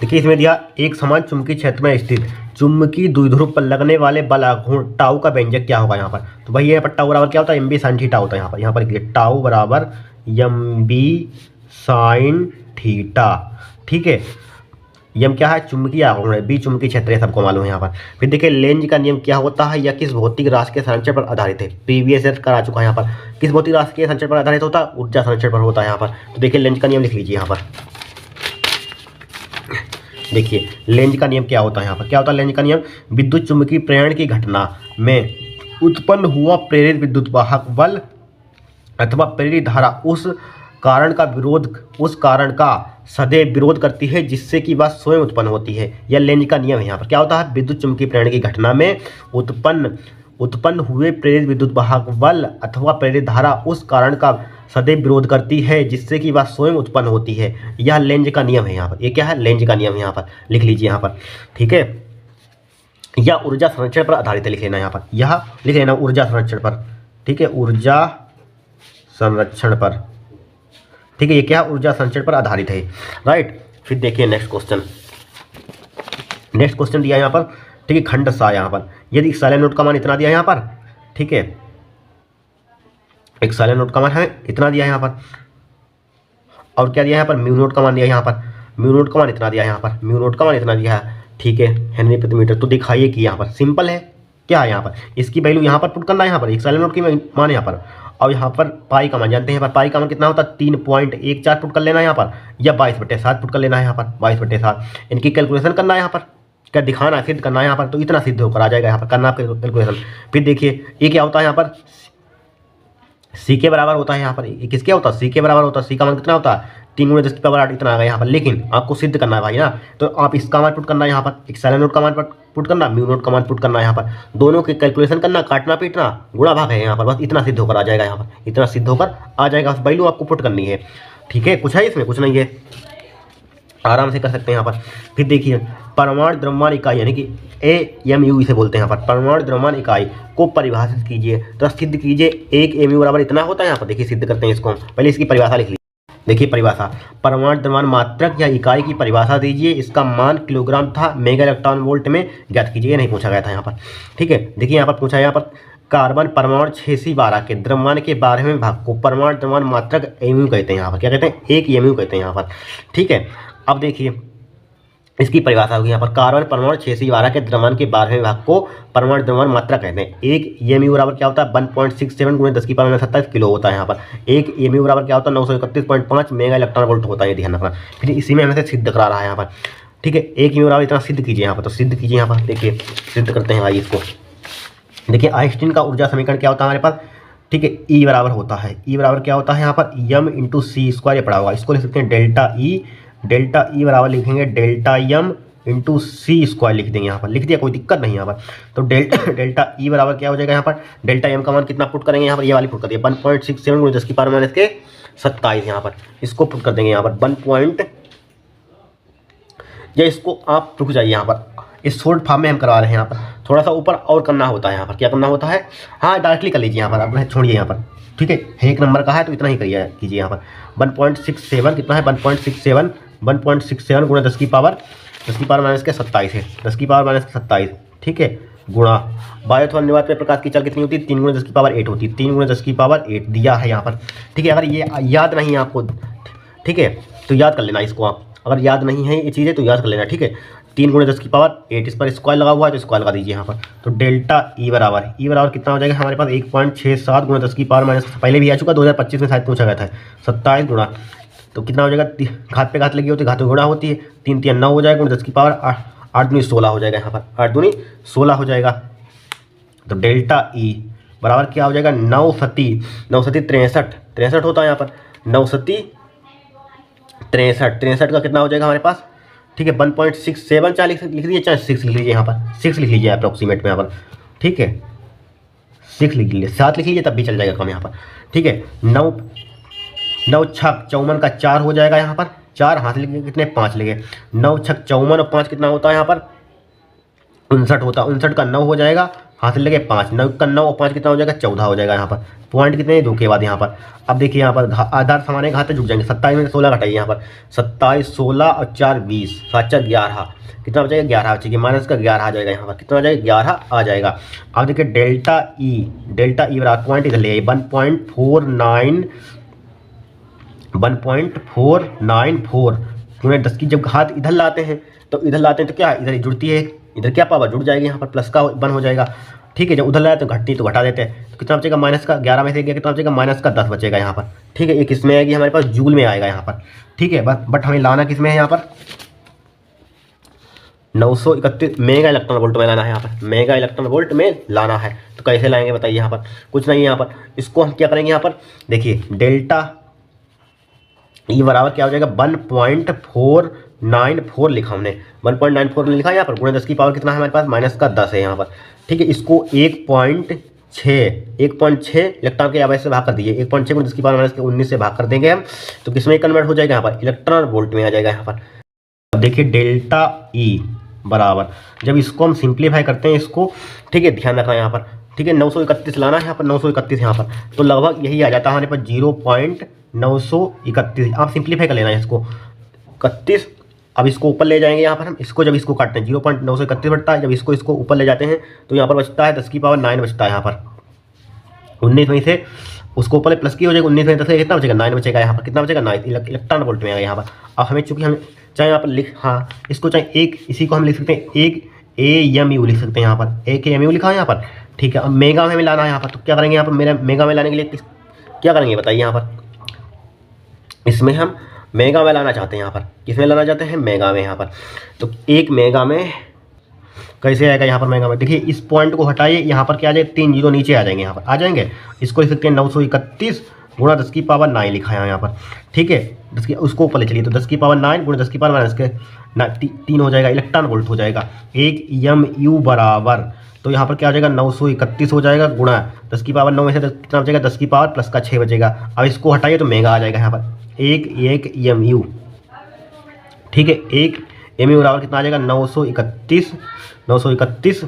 देखिए, इसमें दिया एक समान चुंबकीय क्षेत्र में स्थित चुंबकीय द्विध्रुव पर लगने वाले बल आघूर्ण टाउ का व्यंजक क्या होगा यहाँ पर। तो भाई यहाँ पर टाउ बराबर क्या होता है, एम बी साइन थीटा होता है यहाँ पर लिखिए, टाउ बराबर एम बी साइन थीटा, ठीक है। यम क्या है, चुंबकीय आघूर्ण है, बी चुंबकीय क्षेत्र है, सबको मालूम है यहाँ पर। फिर देखिए लेंज का नियम क्या होता है, या किस भौतिक राशि के संरक्षण पर आधारित है, प्रीवियस ईयर करा चुका है यहाँ पर। किस भौतिक राशि के संरक्षण पर आधारित होता है, ऊर्जा संरक्षण पर होता है यहाँ पर। तो देखिए लेंज का नियम लिख लीजिए यहाँ पर, देखिए लेंज का नियम क्या होता है यहाँ पर, क्या होता है लेंज का नियम, विद्युत चुंबकीय प्रेरण की घटना में उत्पन्न हुआ प्रेरित विद्युत वाहक बल अथवा प्रेरित धारा उस कारण का सदैव विरोध करती है जिससे कि वह स्वयं उत्पन्न होती है। यह लेंज का नियम है। यहाँ पर क्या होता है, विद्युत चुंबकीय प्रेरण की घटना में उत्पन्न हुए प्रेरित विद्युत वाहक बल अथवा प्रेरित धारा उस कारण का सदैव विरोध करती है जिससे कि वह स्वयं उत्पन्न होती है। यह लेंज का नियम है यहाँ पर, ये क्या है, लेंज का नियम है यहाँ पर, लिख लीजिए यहाँ पर, ठीक है। यह ऊर्जा संरक्षण पर आधारित है, लिख लेना यहाँ पर, यह लिख लेना ऊर्जा संरक्षण पर, ठीक है, ऊर्जा संरक्षण पर, ठीक है। ये क्या, ऊर्जा संरक्षण पर आधारित है, राइट। फिर देखिए नेक्स्ट क्वेश्चन दिया यहाँ पर, ठीक है, खंड सा यहाँ पर, यदि एक साइलेंट नोट का मान इतना दिया यहाँ पर, ठीक है, एक साइलेंट नोट का मान है इतना दिया यहाँ पर, और क्या दिया यहाँ पर, म्यू नोट का मान दिया यहाँ पर, म्यू नोट का मान इतना दिया यहाँ पर, म्यू नोट का मान इतना दिया है, ठीक है, हेनरी प्रति मीटर। तो दिखाइए कि यहाँ पर सिंपल है, क्या है यहाँ पर, इसकी वैल्यू यहाँ पर पुट करना है, यहाँ पर एक साइलेंट नोट की मान यहाँ पर, और यहाँ पर पाई का मान जानते हैं, यहाँ पर पाई का मान कितना होता है, 3.14 पुट कर लेना है यहाँ पर, या 22/7 पुट कर लेना है यहाँ पर, 22/7। इनकी कैलकुलेशन करना है यहाँ पर, क्या दिखाना है, सिद्ध करना है यहाँ पर, तो इतना सिद्ध होकर आ जाएगा यहाँ पर, करना आपके कैलकुलेशन। फिर देखिए ये क्या होता है यहाँ पर, सी के बराबर होता है यहाँ पर, ये किसके होता है, सी के बराबर होता है। सी का मान कितना होता है, 3 × 10⁸ इतना आ गया यहाँ पर। लेकिन आपको सिद्ध करना है भाई ना, तो आप इसका मान पुट करना है यहाँ पर, इप्सिलॉन नोट का मान पुट करना, म्यू नोट का मान पुट करना है यहाँ पर। दोनों की कैलकुलेशन करना, काटना पीटना, गुणा भाग है यहाँ पर, बस इतना सिद्ध होकर आ जाएगा यहाँ पर, इतना सिद्ध होकर आ जाएगा, बस वैल्यू आपको पुट करनी है। ठीक है, कुछ है इसमें, कुछ नहीं है, आराम से कर सकते हैं यहाँ पर। फिर देखिए परमाणु द्रव्यमान इकाई यानी कि AMU इसे बोलते हैं यहाँ पर, परमाणु द्रव्यमान इकाई को परिभाषित कीजिए, तो सिद्ध कीजिए। 1 MU बराबर इतना होता है यहाँ पर। देखिए सिद्ध करते हैं इसको हम, पहले इसकी परिभाषा लिख लीजिए। देखिए परिभाषा, परमाणु द्रव्यमान मात्रक या इकाई की परिभाषा दीजिए, इसका मान किलोग्राम था, मेगा इलेक्ट्रॉन वोल्ट में ज्ञात कीजिए। ये नहीं पूछा गया था यहाँ पर। ठीक है, देखिए यहाँ पर पूछा है, यहाँ पर कार्बन परमाणु 6C12 के द्रव्यमान के 12वें भाग को परमाणु द्रव्यमान मात्रक MU कहते हैं यहाँ पर। क्या कहते हैं, 1 MU कहते हैं यहाँ पर। ठीक है, अब देखिए इसकी परिभाषा होगी यहाँ पर, कार्बन परमाणु 6C12 के द्रव्यमान के 12वें भाग को परमाणु द्रव्यमान मात्रा कहते हैं। 1 MU बराबर क्या होता है, 1.67 × 10⁻27 किलो होता है यहाँ पर। 1 MU बराबर क्या होता है, 931.5 मेगा इलेक्ट्रॉन वोल्ट होता है, ध्यान रखना। फिर इसी में हमें से सिद्ध करा रहा है यहाँ पर। ठीक है, 1 MU बराबर इतना सिद्ध कीजिए यहाँ पर, तो सिद्ध कीजिए यहाँ पर। देखिए सिद्ध करते हैं भाई इसको। देखिए आइंस्टीन का ऊर्जा समीकरण क्या होता है हमारे पास। ठीक है, E बराबर होता है, E बराबर क्या होता है यहाँ पर, M × C², ये पड़ा होगा, इसको लिख सकते हैं डेल्टा E बराबर लिखेंगे डेल्टा M × C² लिख देंगे यहाँ पर, लिख दिया, कोई दिक्कत नहीं यहाँ पर। तो डेल्टा E बराबर क्या हो जाएगा यहाँ पर, डेल्टा M का मान कितना पुट करेंगे यहाँ पर, ये वाली पुट कर दिए 1.67 × 10⁻27 यहाँ पर, इसको पुट कर देंगे यहाँ पर या इसको आप रुक जाइए यहाँ पर, इस शॉर्ट फॉर्म में हम करवा रहे हैं यहाँ पर, थोड़ा सा ऊपर और करना होता है यहाँ पर। क्या करना होता है, हाँ डायरेक्टली कर लीजिए यहाँ पर, आप छोड़िए यहाँ पर। ठीक है, 1 नंबर का है तो इतना ही करिए कीजिए यहाँ पर। 1.67 कितना है, 1.67 × 10⁻27 है, 10⁻27। ठीक है, गुणा वायु अनुपात में प्रकाश की चाल कितनी होती है, 3 × 10⁸ होती है, 3 × 10⁸ दिया है यहाँ पर। ठीक है, अगर ये याद नहीं है आपको, ठीक है, तो याद कर लेना इसको आप, अगर याद नहीं है ये चीज़ें तो याद कर लेना। ठीक है, 3 × 10⁸, इस पर स्क्वायर लगा हुआ है तो स्क्वायर लगा दीजिए यहाँ पर। तो डेल्टा E बराबर कितना हो जाएगा हमारे पास, 1.67 × 10⁻, पहले भी आ चुका, 2025 में शायद पूछा गया था, 27 गुणा, तो कितना हो जाएगा, घात पे घात लगी होती है, घात पे गुणा होती है, 3 × 3 = 9 हो जाएगा, 10⁻, 8 दूनी 16 हो जाएगा यहाँ पर, 8 दूनी 16 हो जाएगा। तो डेल्टा E बराबर क्या हो जाएगा, 9 सती 63 होता है यहाँ पर, 9 सती 63 का कितना हो जाएगा हमारे पास। ठीक है, 1.67 चाहे लिख लीजिए, चाहे 6 लिख लीजिए यहाँ पर, 6 लिख लीजिए अप्रॉक्सीमेट में यहाँ पर। ठीक है, 6 लिख लीजिए, 7 लिख लीजिए तब भी चल जाएगा कम यहाँ पर। ठीक है, 9 6 54 का 4 हो जाएगा यहाँ पर, 4 हाथ लिखे कितने, 5 लिखे, 9 6 54 और 5 कितना होता है यहाँ पर, 59 होता है, 59 का 9 हो जाएगा, हाथ लगे 5, 9 का 9 और 5 कितना हो जाएगा, 14 हो जाएगा यहाँ पर। पॉइंट कितने, 2 के बाद यहाँ पर। अब देखिए यहाँ पर आधार समाने घाते जुड़ जाएंगे, 27 में 16 घटाइए यहाँ पर, 27 16 और 4 20, 7 4 11, कितना हो जाएगा, 11 बचेगी, माइनस का 11 आ जाएगा यहाँ पर, कितना आ जाएगा, 11 आ जाएगा। अब देखिए डेल्टा ई बराबर पॉइंट इधर ले आइए, 1.494 क्योंकि 10 की जब घात इधर लाते हैं तो क्या इधर जुड़ती है, इधर क्या पावर जुड़ जाएगी यहाँ पर, प्लस का 1 हो जाएगा। ठीक है, जब उधर लाए तो घटती तो घटा देते हैं, तो कितना बचेगा, माइनस का 11 में से गया, कितना बचेगा, माइनस का 10 बचेगा यहाँ पर। ठीक है, ये किस में आएगी हमारे पास, जूल में आएगा यहाँ पर। ठीक है, बट हमें लाना किस में है यहाँ पर, 931 मेगा इलेक्ट्रॉन वोल्ट में लाना है यहाँ पर, मेगा इलेक्ट्रॉन वोल्ट में लाना है। तो कैसे लाएंगे बताइए यहाँ पर, कुछ नहीं है यहाँ पर, इसको हम क्या करेंगे यहाँ पर, देखिए डेल्टा ई बराबर क्या हो जाएगा, 1.494 लिखा हमने, 1.94 लिखा यहाँ पर, गुणा 10 की पावर कितना है हमारे पास, माइनस का 10 है यहाँ पर। ठीक है, इसको 1.6 इलेक्ट्रॉन के आवेश से भाग कर दीजिए, 1.6 को 10 की पावर माइनस के 19 से भाग कर देंगे हम, तो किसमें कन्वर्ट हो जाएगा यहाँ पर, इलेक्ट्रॉन वोल्ट में आ जाएगा यहाँ पर। अब देखिए डेल्टा ई बराबर, जब इसको हम सिंप्लीफाई करते हैं इसको, ठीक है, ध्यान रखना यहाँ पर। ठीक है, 931 लाना है यहाँ पर, 931 यहाँ पर, तो लगभग यही आ जाता है हमारे पास 0.931। आप सिंप्लीफाई कर लेना है इसको, 31। अब इसको ऊपर ले जाएंगे यहाँ पर हम, इसको जब इसको काटते हैं 0.931 बढ़ता है, जब इसको ऊपर ले जाते हैं तो यहाँ पर बचता है 10 की पावर 9 बचता है यहाँ पर। 19 में से उसको ऊपर प्लस की हो जाएगा, 19 में 10 कितना बचेगा, 9 बचेगा यहाँ पर, कितना बचेगा, 9 इलेक्ट्रॉन वोल्ट में आएगा यहाँ पर। अब हमें चूंकि हम चाहे यहाँ पर हाँ इसको चाहे एक, इसी को हम लिख सकते हैं 1 AMU लिख सकते हैं यहाँ पर, 1 AMU लिखा है यहाँ पर। ठीक है, अब मेगा में हमें लाना है यहाँ पर, तो क्या करेंगे यहाँ पर, मेरा मेगा में लाने के लिए क्या करेंगे बताइए यहाँ पर, इसमें हम मेगा में लाना चाहते हैं यहाँ पर, किसमें लाना चाहते हैं, मेगा में यहाँ पर। तो 1 मेगा में कैसे आएगा यहाँ पर मेगावाट, देखिए इस पॉइंट को हटाइए, यहाँ पर क्या आ जाएगा 3 जीरो नीचे आ जाएंगे, यहाँ पर आ जाएंगे। इसको लिख सकते हैं 931 गुणा 10 की पावर 9 लिखा है यहाँ पर, ठीक है। 10 की उसको ऊपर ले चलिए, तो 10 की पावर 9 गुणा 10 की पावर माइनस के 3 हो जाएगा, इलेक्ट्रॉन वोल्ट हो जाएगा। 1 mu बराबर, तो यहाँ पर क्या हो जाएगा 931 हो जाएगा गुणा 10 की पावर 9 में से कितना बचेगा 10 की पावर प्लस का 6 बचेगा। अब इसको हटाइए तो मेगा आ जाएगा यहाँ पर 1 mu, ठीक है। 1 mu बराबर कितना आ जाएगा 931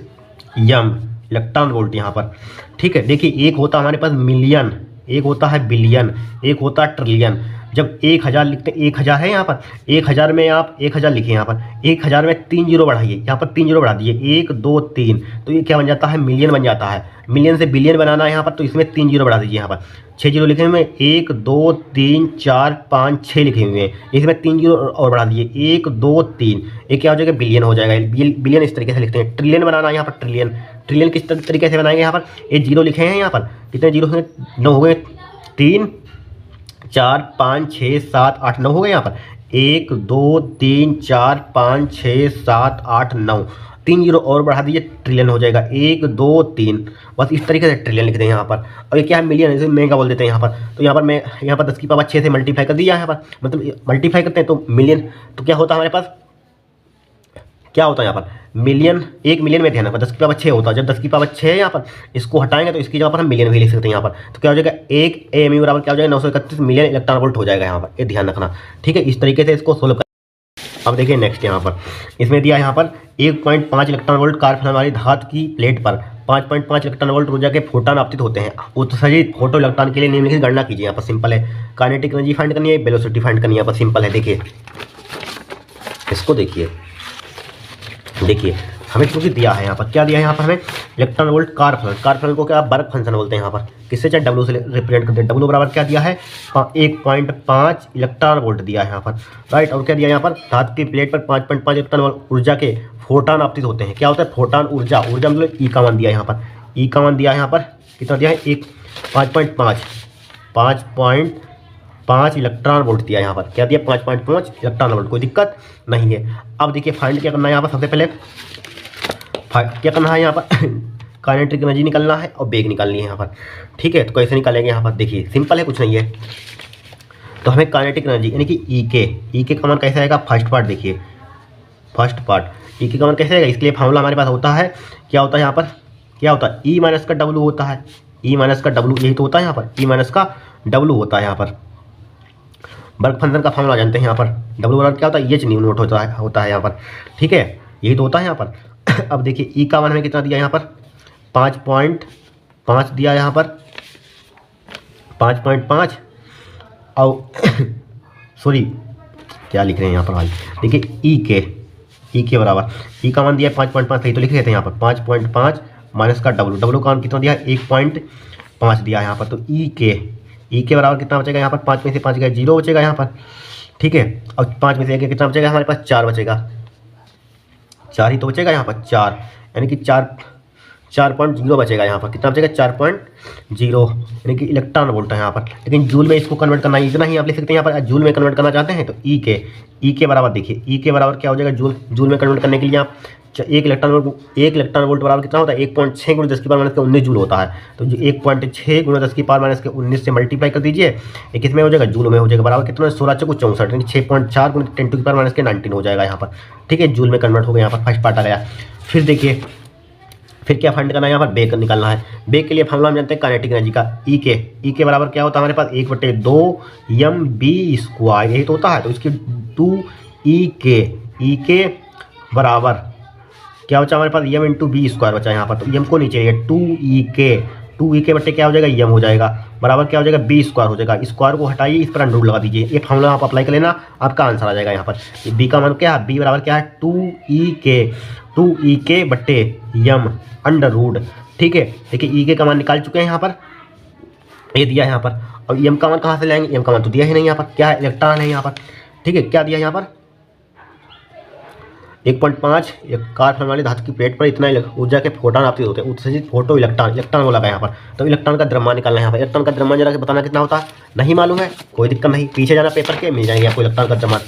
यम इलेक्ट्रॉन वोल्ट यहाँ पर, ठीक है। देखिए एक होता हमारे पास मिलियन, एक होता है बिलियन, एक होता है ट्रिलियन। जब 1000 लिखते हैं, 1000 है यहाँ पर, 1000 में आप 1000 लिखिए, यहाँ पर 1000 में 3 जीरो बढ़ाइए, यहाँ पर 3 जीरो बढ़ा दिए 1 2 3, तो ये क्या बन जाता है मिलियन बन जाता है। मिलियन से बिलियन बनाना है यहाँ पर, तो इसमें 3 जीरो बढ़ा दीजिए, यहाँ पर 6 जीरो लिखे हुए हैं, 1 2 3 4 5 6 लिखे हुए हैं, इसमें 3 जीरो और बढ़ा दिए 1 2 3, ये क्या हो जाएगा बिलियन हो जाएगा। बिलियन इस तरीके से लिखते हैं। ट्रिलियन बनाना है यहाँ पर, ट्रिलियन किस तरीके से बनाएंगे, यहाँ पर ये जीरो लिखे हैं, यहाँ पर कितने जीरो हैं 9 हो गए, 3 4 5 6 7 8 9 हो गए यहाँ पर, 1 2 3 4 5 6 7 8 9, 3 जीरो और बढ़ा दीजिए ट्रिलियन हो जाएगा 1 2 3, बस इस तरीके से ट्रिलियन लिख दें यहाँ पर। और ये क्या है मिलियन, इसे मेगा बोल देते हैं यहाँ पर। तो यहाँ पर मैं यहाँ पर 10 की पावर 6 से मल्टीप्लाई कर दिया यहाँ पर, मतलब मल्टीप्लाई करते हैं तो मिलियन, तो क्या होता है हमारे पास, क्या होता है यहाँ पर मिलियन, 1 मिलियन में ध्यान रखो 10 की पावर 6 होता है। जब 10 की पावर 6 है यहाँ पर, इसको हटाएंगे तो इसकी जगह पर हम मिलियन भी लिख सकते हैं यहाँ पर। तो क्या हो जाएगा 1 mu बराबर क्या हो जाएगा 931 मिलियन इलेक्ट्रॉन वोल्ट हो जाएगा यहाँ पर, ये ध्यान रखना, ठीक है। इस तरीके से इसको सोल्व कर। अब देखिए नेक्स्ट यहाँ पर इसमें दिया यहाँ पर 1.5 इलेक्ट्रॉन वोल्ट कार्य फैलाने वाली धातु की प्लेट पर 5.5 इलेक्ट्रॉन वोल्ट ऊर्जा के फोटोन आपतित होते हैं। उत्सर्जित फोटो इलेक्ट्रॉन के लिए निम्नलिखित गणना कीजिए। यहाँ पर सिंपल है, काइनेटिक एनर्जी फाइंड करनी है, वेलोसिटी फाइंड करनी है। यहाँ पर सिंपल है, देखिए इसको देखिए हमें क्योंकि दिया है यहाँ पर, क्या दिया है यहाँ पर हमें इलेक्ट्रॉन वोल्ट कारफलन को क्या वर्क फंक्शन बोलते हैं यहाँ पर, किससे चाहे डब्ल्यू से रिप्रेजेंट करते हैं। डब्ल्यू बराबर क्या दिया है 1.5 इलेक्ट्रॉन वोल्ट दिया है यहाँ पर, राइट। और क्या दिया यहाँ पर धातु की प्लेट पर 5.5 इलेक्ट्रॉन ऊर्जा के फोटोन आपतित होते हैं। क्या होता है फोटोन ऊर्जा मतलब ई का मान दिया है यहाँ पर, ई का मान दिया है यहाँ पर कितना दिया है 5.5 इलेक्ट्रॉन वोल्ट दिया है यहाँ पर, क्या दिया 5.5 इलेक्ट्रॉन वोल्ट, कोई दिक्कत नहीं है। अब देखिए फाइंड क्या करना है यहाँ पर, सबसे पहले क्या करना है यहाँ पर काइनेटिक एनर्जी निकालना है और वेग निकालनी है यहाँ पर, ठीक है। तो कैसे निकालेंगे यहाँ पर, देखिए सिंपल है, कुछ नहीं है। तो हमें काइनेटिक एनर्जी यानी कि ई के का मान कैसे आएगा, फर्स्ट पार्ट देखिए, फर्स्ट पार्ट ई के का मान कैसे आएगा, इसके लिए फार्मूला हमारे पास होता है, क्या होता है यहाँ पर, क्या होता है ई माइनस का डब्ल्यू होता है, ई माइनस का डब्ल्यू, यही तो होता है यहाँ पर, ई माइनस का डब्ल्यू होता है यहाँ पर। वर्क फंक्शन का फार्मूला जानते हैं यहाँ पर, डब्ल्यू बराबर क्या होता है एच न्यू नोट होता है यहाँ पर, ठीक है, यही तो होता है यहाँ पर। अब देखिए ई का मान हमें कितना दिया यहाँ पर 5.5 दिया यहाँ पर 5.5 और सॉरी क्या लिख रहे हैं यहाँ पर भाई, देखिए ई के बराबर ई का मान दिया 5.5, सही तो लिख रहे थे यहाँ पर 5.5 माइनस का डब्ल्यू का मान कितना दिया 1.5 दिया यहाँ पर। तो ई के बराबर कितना बचेगा यहाँ पर, 5 में से 5 गया 0 बचेगा यहाँ पर, ठीक है। और 5 में से 1 कितना बचेगा हमारे पास 4 बचेगा, 4 ही तो बचेगा यहाँ पर 4, यानी कि 4.0 बचेगा यहाँ पर, कितना बचेगा 4.0, यानी कि इलेक्ट्रॉन वोल्ट है यहाँ पर। लेकिन जूल में इसको कन्वर्ट करना है, इतना ही आप लिख सकते हैं यहाँ पर। जूल में कन्वर्ट करना चाहते हैं तो ई के बराबर देखिए, ई के बराबर क्या हो जाएगा जूल में कन्वर्ट करने के लिए आप 1 इलेक्ट्रॉन वोल्ट बराबर कितना होता है 1.6 गुणा 10 की पावर माइनस के 19 जूल होता है। तो 1.6 गुणा 10 की पावर माइनस के 19 से मल्टीप्लाई कर दीजिए, ये किसमें हो जाएगा जूल में हो जाएगा, बराबर कितना 16 चौको 64, यानी 6.4 गुणा 10 की पावर माइनस के 19 हो जाएगा यहाँ पर, ठीक है। जूल में कन्वर्ट हो गया यहाँ पर, फर्स्ट पार्ट आ गया। फिर देखिए फिर क्या फाइंड करना है यहाँ पर, बेग निकालना है। बेग के लिए फार्मूला हम जानते हैं काइनेटिक एनर्जी का, ई के बराबर क्या होता है हमारे पास 1/2 mv², यही तो होता है। तो इसकी 2 ई के बराबर क्या बचा हमारे पास m × v² बचा यहाँ पर। तो m को नीचे है 2 ई के बट्टे क्या हो जाएगा m हो जाएगा, बराबर क्या हो जाएगा v² हो जाएगा। स्क्वायर को हटाइए, इस पर अंडर लगा दीजिए, ये फार्मूला आप अप्लाई कर लेना, आपका आंसर आ जाएगा यहाँ पर। b का मान क्या है, b बराबर क्या है 2 ई के बट्टे m √, ठीक है। देखिए ई के का मान निकाल चुके हैं यहाँ पर, ये दिया है यहाँ पर। और m का मान कहाँ से लाएंगे, m का मान तो दिया ही नहीं यहाँ पर, क्या है इलेक्ट्रॉन है यहाँ पर, ठीक है। क्या दिया यहाँ पर 1.5 एक कार फैलाने वाली धातु की प्लेट पर इतना ऊर्जा के फोटोन आपतित होते हैं। उत्सर्जित फोटो इलेक्ट्रॉन बोला गया यहाँ पर। तो इलेक्ट्रॉन का द्रव्यमान निकालना है यहाँ पर। इलेक्ट्रॉन का द्रव्यमान जरा बताना कितना होता है, नहीं मालूम है, कोई दिक्कत नहीं, पीछे जाना पेपर के मिल जाएंगे आपको इलेक्ट्रॉन का द्रव्यमान।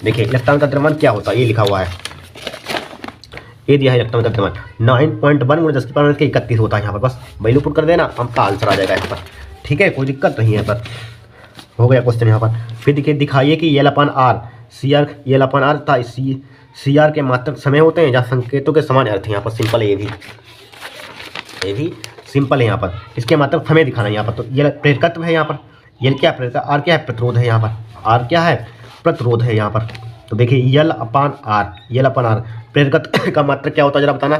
देखिए इलेक्ट्रॉन का द्रव्यमान क्या होता है, ये लिखा हुआ है ये दिया है इलेक्ट्रॉन का द्रव्यमान 9.1 गुणा 10 की पावर 31 होता है यहाँ पर। बस वैल्यू पुट कर देना, आपका आंसर आ जाएगा यहाँ पर। ठीक है, कोई दिक्कत नहीं है पर। हो गया क्वेश्चन यहाँ पर। फिर देखिए, दिखाइए कि L upon R C R L upon R था सी आर के मात्रक समय होते हैं जहाँ संकेतों के समान अर्थ है। यहाँ पर सिंपल है, ये भी सिंपल है यहाँ पर। इसके मात्रक समय दिखाना है यहाँ पर। तो ये प्रेरकत्व है यहाँ पर, यल क्या प्रेरक, आर क्या है प्रतिरोध है यहाँ पर, आर क्या है प्रतिरोध है यहाँ पर। तो देखिए यल अपान आर प्रेरकत्व का मात्रक क्या होता है जरा बताना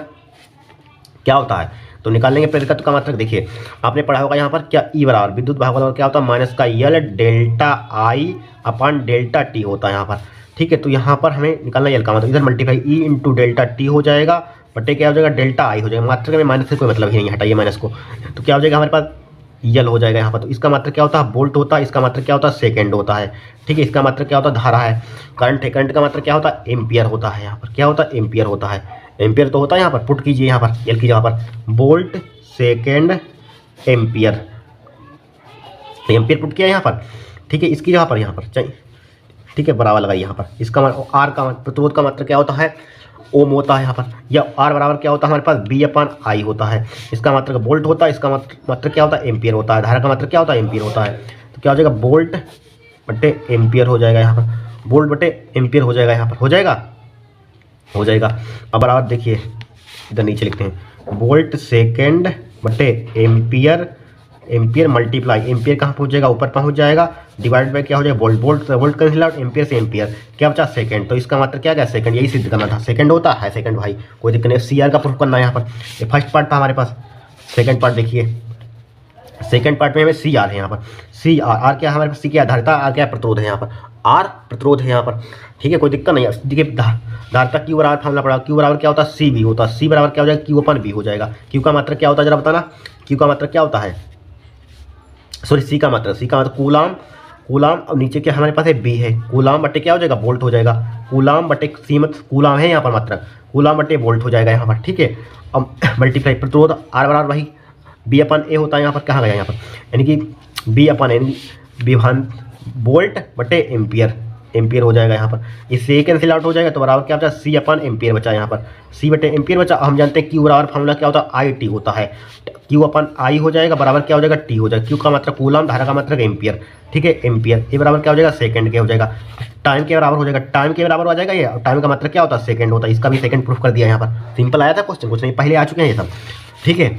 क्या होता है। तो निकाल लेंगे प्रेरकत्व का मात्रक। देखिए आपने पढ़ा होगा यहाँ पर क्या ई बराबर विद्युत भाग बराबर क्या होता है माइनस का L delta I upon delta T होता है यहाँ पर। ठीक है, तो यहाँ पर हमें निकालना यल का मतलब इधर multiply E into delta T हो जाएगा, बटे क्या हो जाएगा डेल्टा आई हो जाएगा। मात्रक में माइनस से कोई मतलब ही नहीं, हटाइए माइनस को। तो क्या हो जाएगा हमारे पास यल हो जाएगा यहाँ पर। तो इसका मात्रक क्या होता है वोल्ट होता है, इसका मात्रक क्या होता है सेकंड होता है। ठीक है, इसका मात्रक क्या होता है धारा है, करंट है, करंट का मात्रक क्या होता है एम्पियर होता है यहाँ पर। क्या होता है एम्पियर होता है, एम्पियर तो होता है यहाँ पर। पुट कीजिए यहाँ पर यल की जगह पर volt second ampere, ampere put किया यहाँ पर। ठीक है, इसकी जगह पर यहाँ पर चाहिए। ठीक है, बराबर लगाइए यहाँ पर। इसका आर का प्रतिरोध का मात्रक क्या होता है ओम होता है यहाँ पर। या आर बराबर क्या होता है हमारे पास बी अपान आई होता है। इसका मात्रक वोल्ट होता है, इसका मात्रक क्या होता है एम्पियर होता है। धारा का मात्रक क्या होता है एम्पियर होता है। तो क्या हो जाएगा वोल्ट बटे एम्पियर हो जाएगा यहाँ पर, वोल्ट बटे एम्पियर हो जाएगा यहाँ पर, हो जाएगा। अब बराबर देखिए इधर नीचे लिखते हैं वोल्ट सेकेंड बटे एम्पियर, एम्पियर मल्टीप्लाई एम्पियर कहाँ पहुँच जाएगा ऊपर पहुँच जाएगा, डिवाइड बाय क्या हो जाएगा volt, volt cancel out, ampere से एम्पियर क्या बचा सेकंड। तो इसका मात्रक क्या गया सेकंड, यही सिद्ध करना था। सेकंड होता है सेकंड भाई, कोई दिक्कत नहीं। सी आर का प्रूफ करना है यहाँ पर। ये फर्स्ट पार्ट था हमारे पास, सेकंड पार्ट देखिए। सेकंड पार्ट में हमें सी आर है यहाँ पर। सी आर, आर क्या है हमारे पास, सी क्या धारिता, आर क्या प्रतिरोध है यहाँ पर, आर प्रतिरोध है यहाँ पर। ठीक है, कोई दिक्कत नहीं है। देखिए धारिता क्यू बराबर फॉर्मूला पड़ा, क्यू बराबर क्या होता है सी बी होता है। सी बराबर क्या हो जाएगा क्यू अपन बी हो जाएगा। क्यू का मात्रक क्या होता है जरा बताना, क्यू का मात्रक क्या होता है, सॉरी सी का मात्रक कूलाम, कूलाम और नीचे क्या हमारे पास है बी है, कूलाम बटे क्या हो जाएगा वोल्ट हो जाएगा। कूलाम बटे सी मत कूलाम है यहाँ पर मात्रक, कूलाम बटे वोल्ट हो जाएगा यहाँ पर। ठीक है, अब मल्टीप्लाई प्रतिरोध आर बराबर वही बी अपन ए होता है यहाँ पर। कहाँ गया यहाँ पर, यानी कि बी अपन यानी विभान वोल्ट बटे एम्पियर, एम्पियर हो जाएगा यहाँ पर। इससे कैंसिल आउट हो जाएगा तो बराबर क्या बचा सी अपन एम्पियर बचा यहाँ पर, सी बटे एम्पियर बचा। हम जानते हैं क्यू बराबर फॉर्मूला क्या होता है आई टी होता है। क्यू अपन आई हो जाएगा बराबर क्या हो जाएगा टी हो जाएगा। क्यू का मात्रक कूलाम, धारा का मात्रक एम्पियर। ठीक है, एम्पियर ये बराबर क्या हो जाएगा सेकंड के हो जाएगा, टाइम के बराबर हो जाएगा, टाइम के बराबर हो जाएगा ये। टाइम का मात्रक क्या होता है सेकंड होता है। इसका भी सेकंड प्रूफ कर दिया यहाँ पर। सिंपल आया था क्वेश्चन, कुछ नहीं पहले आ चुके हैं ये सब। ठीक है,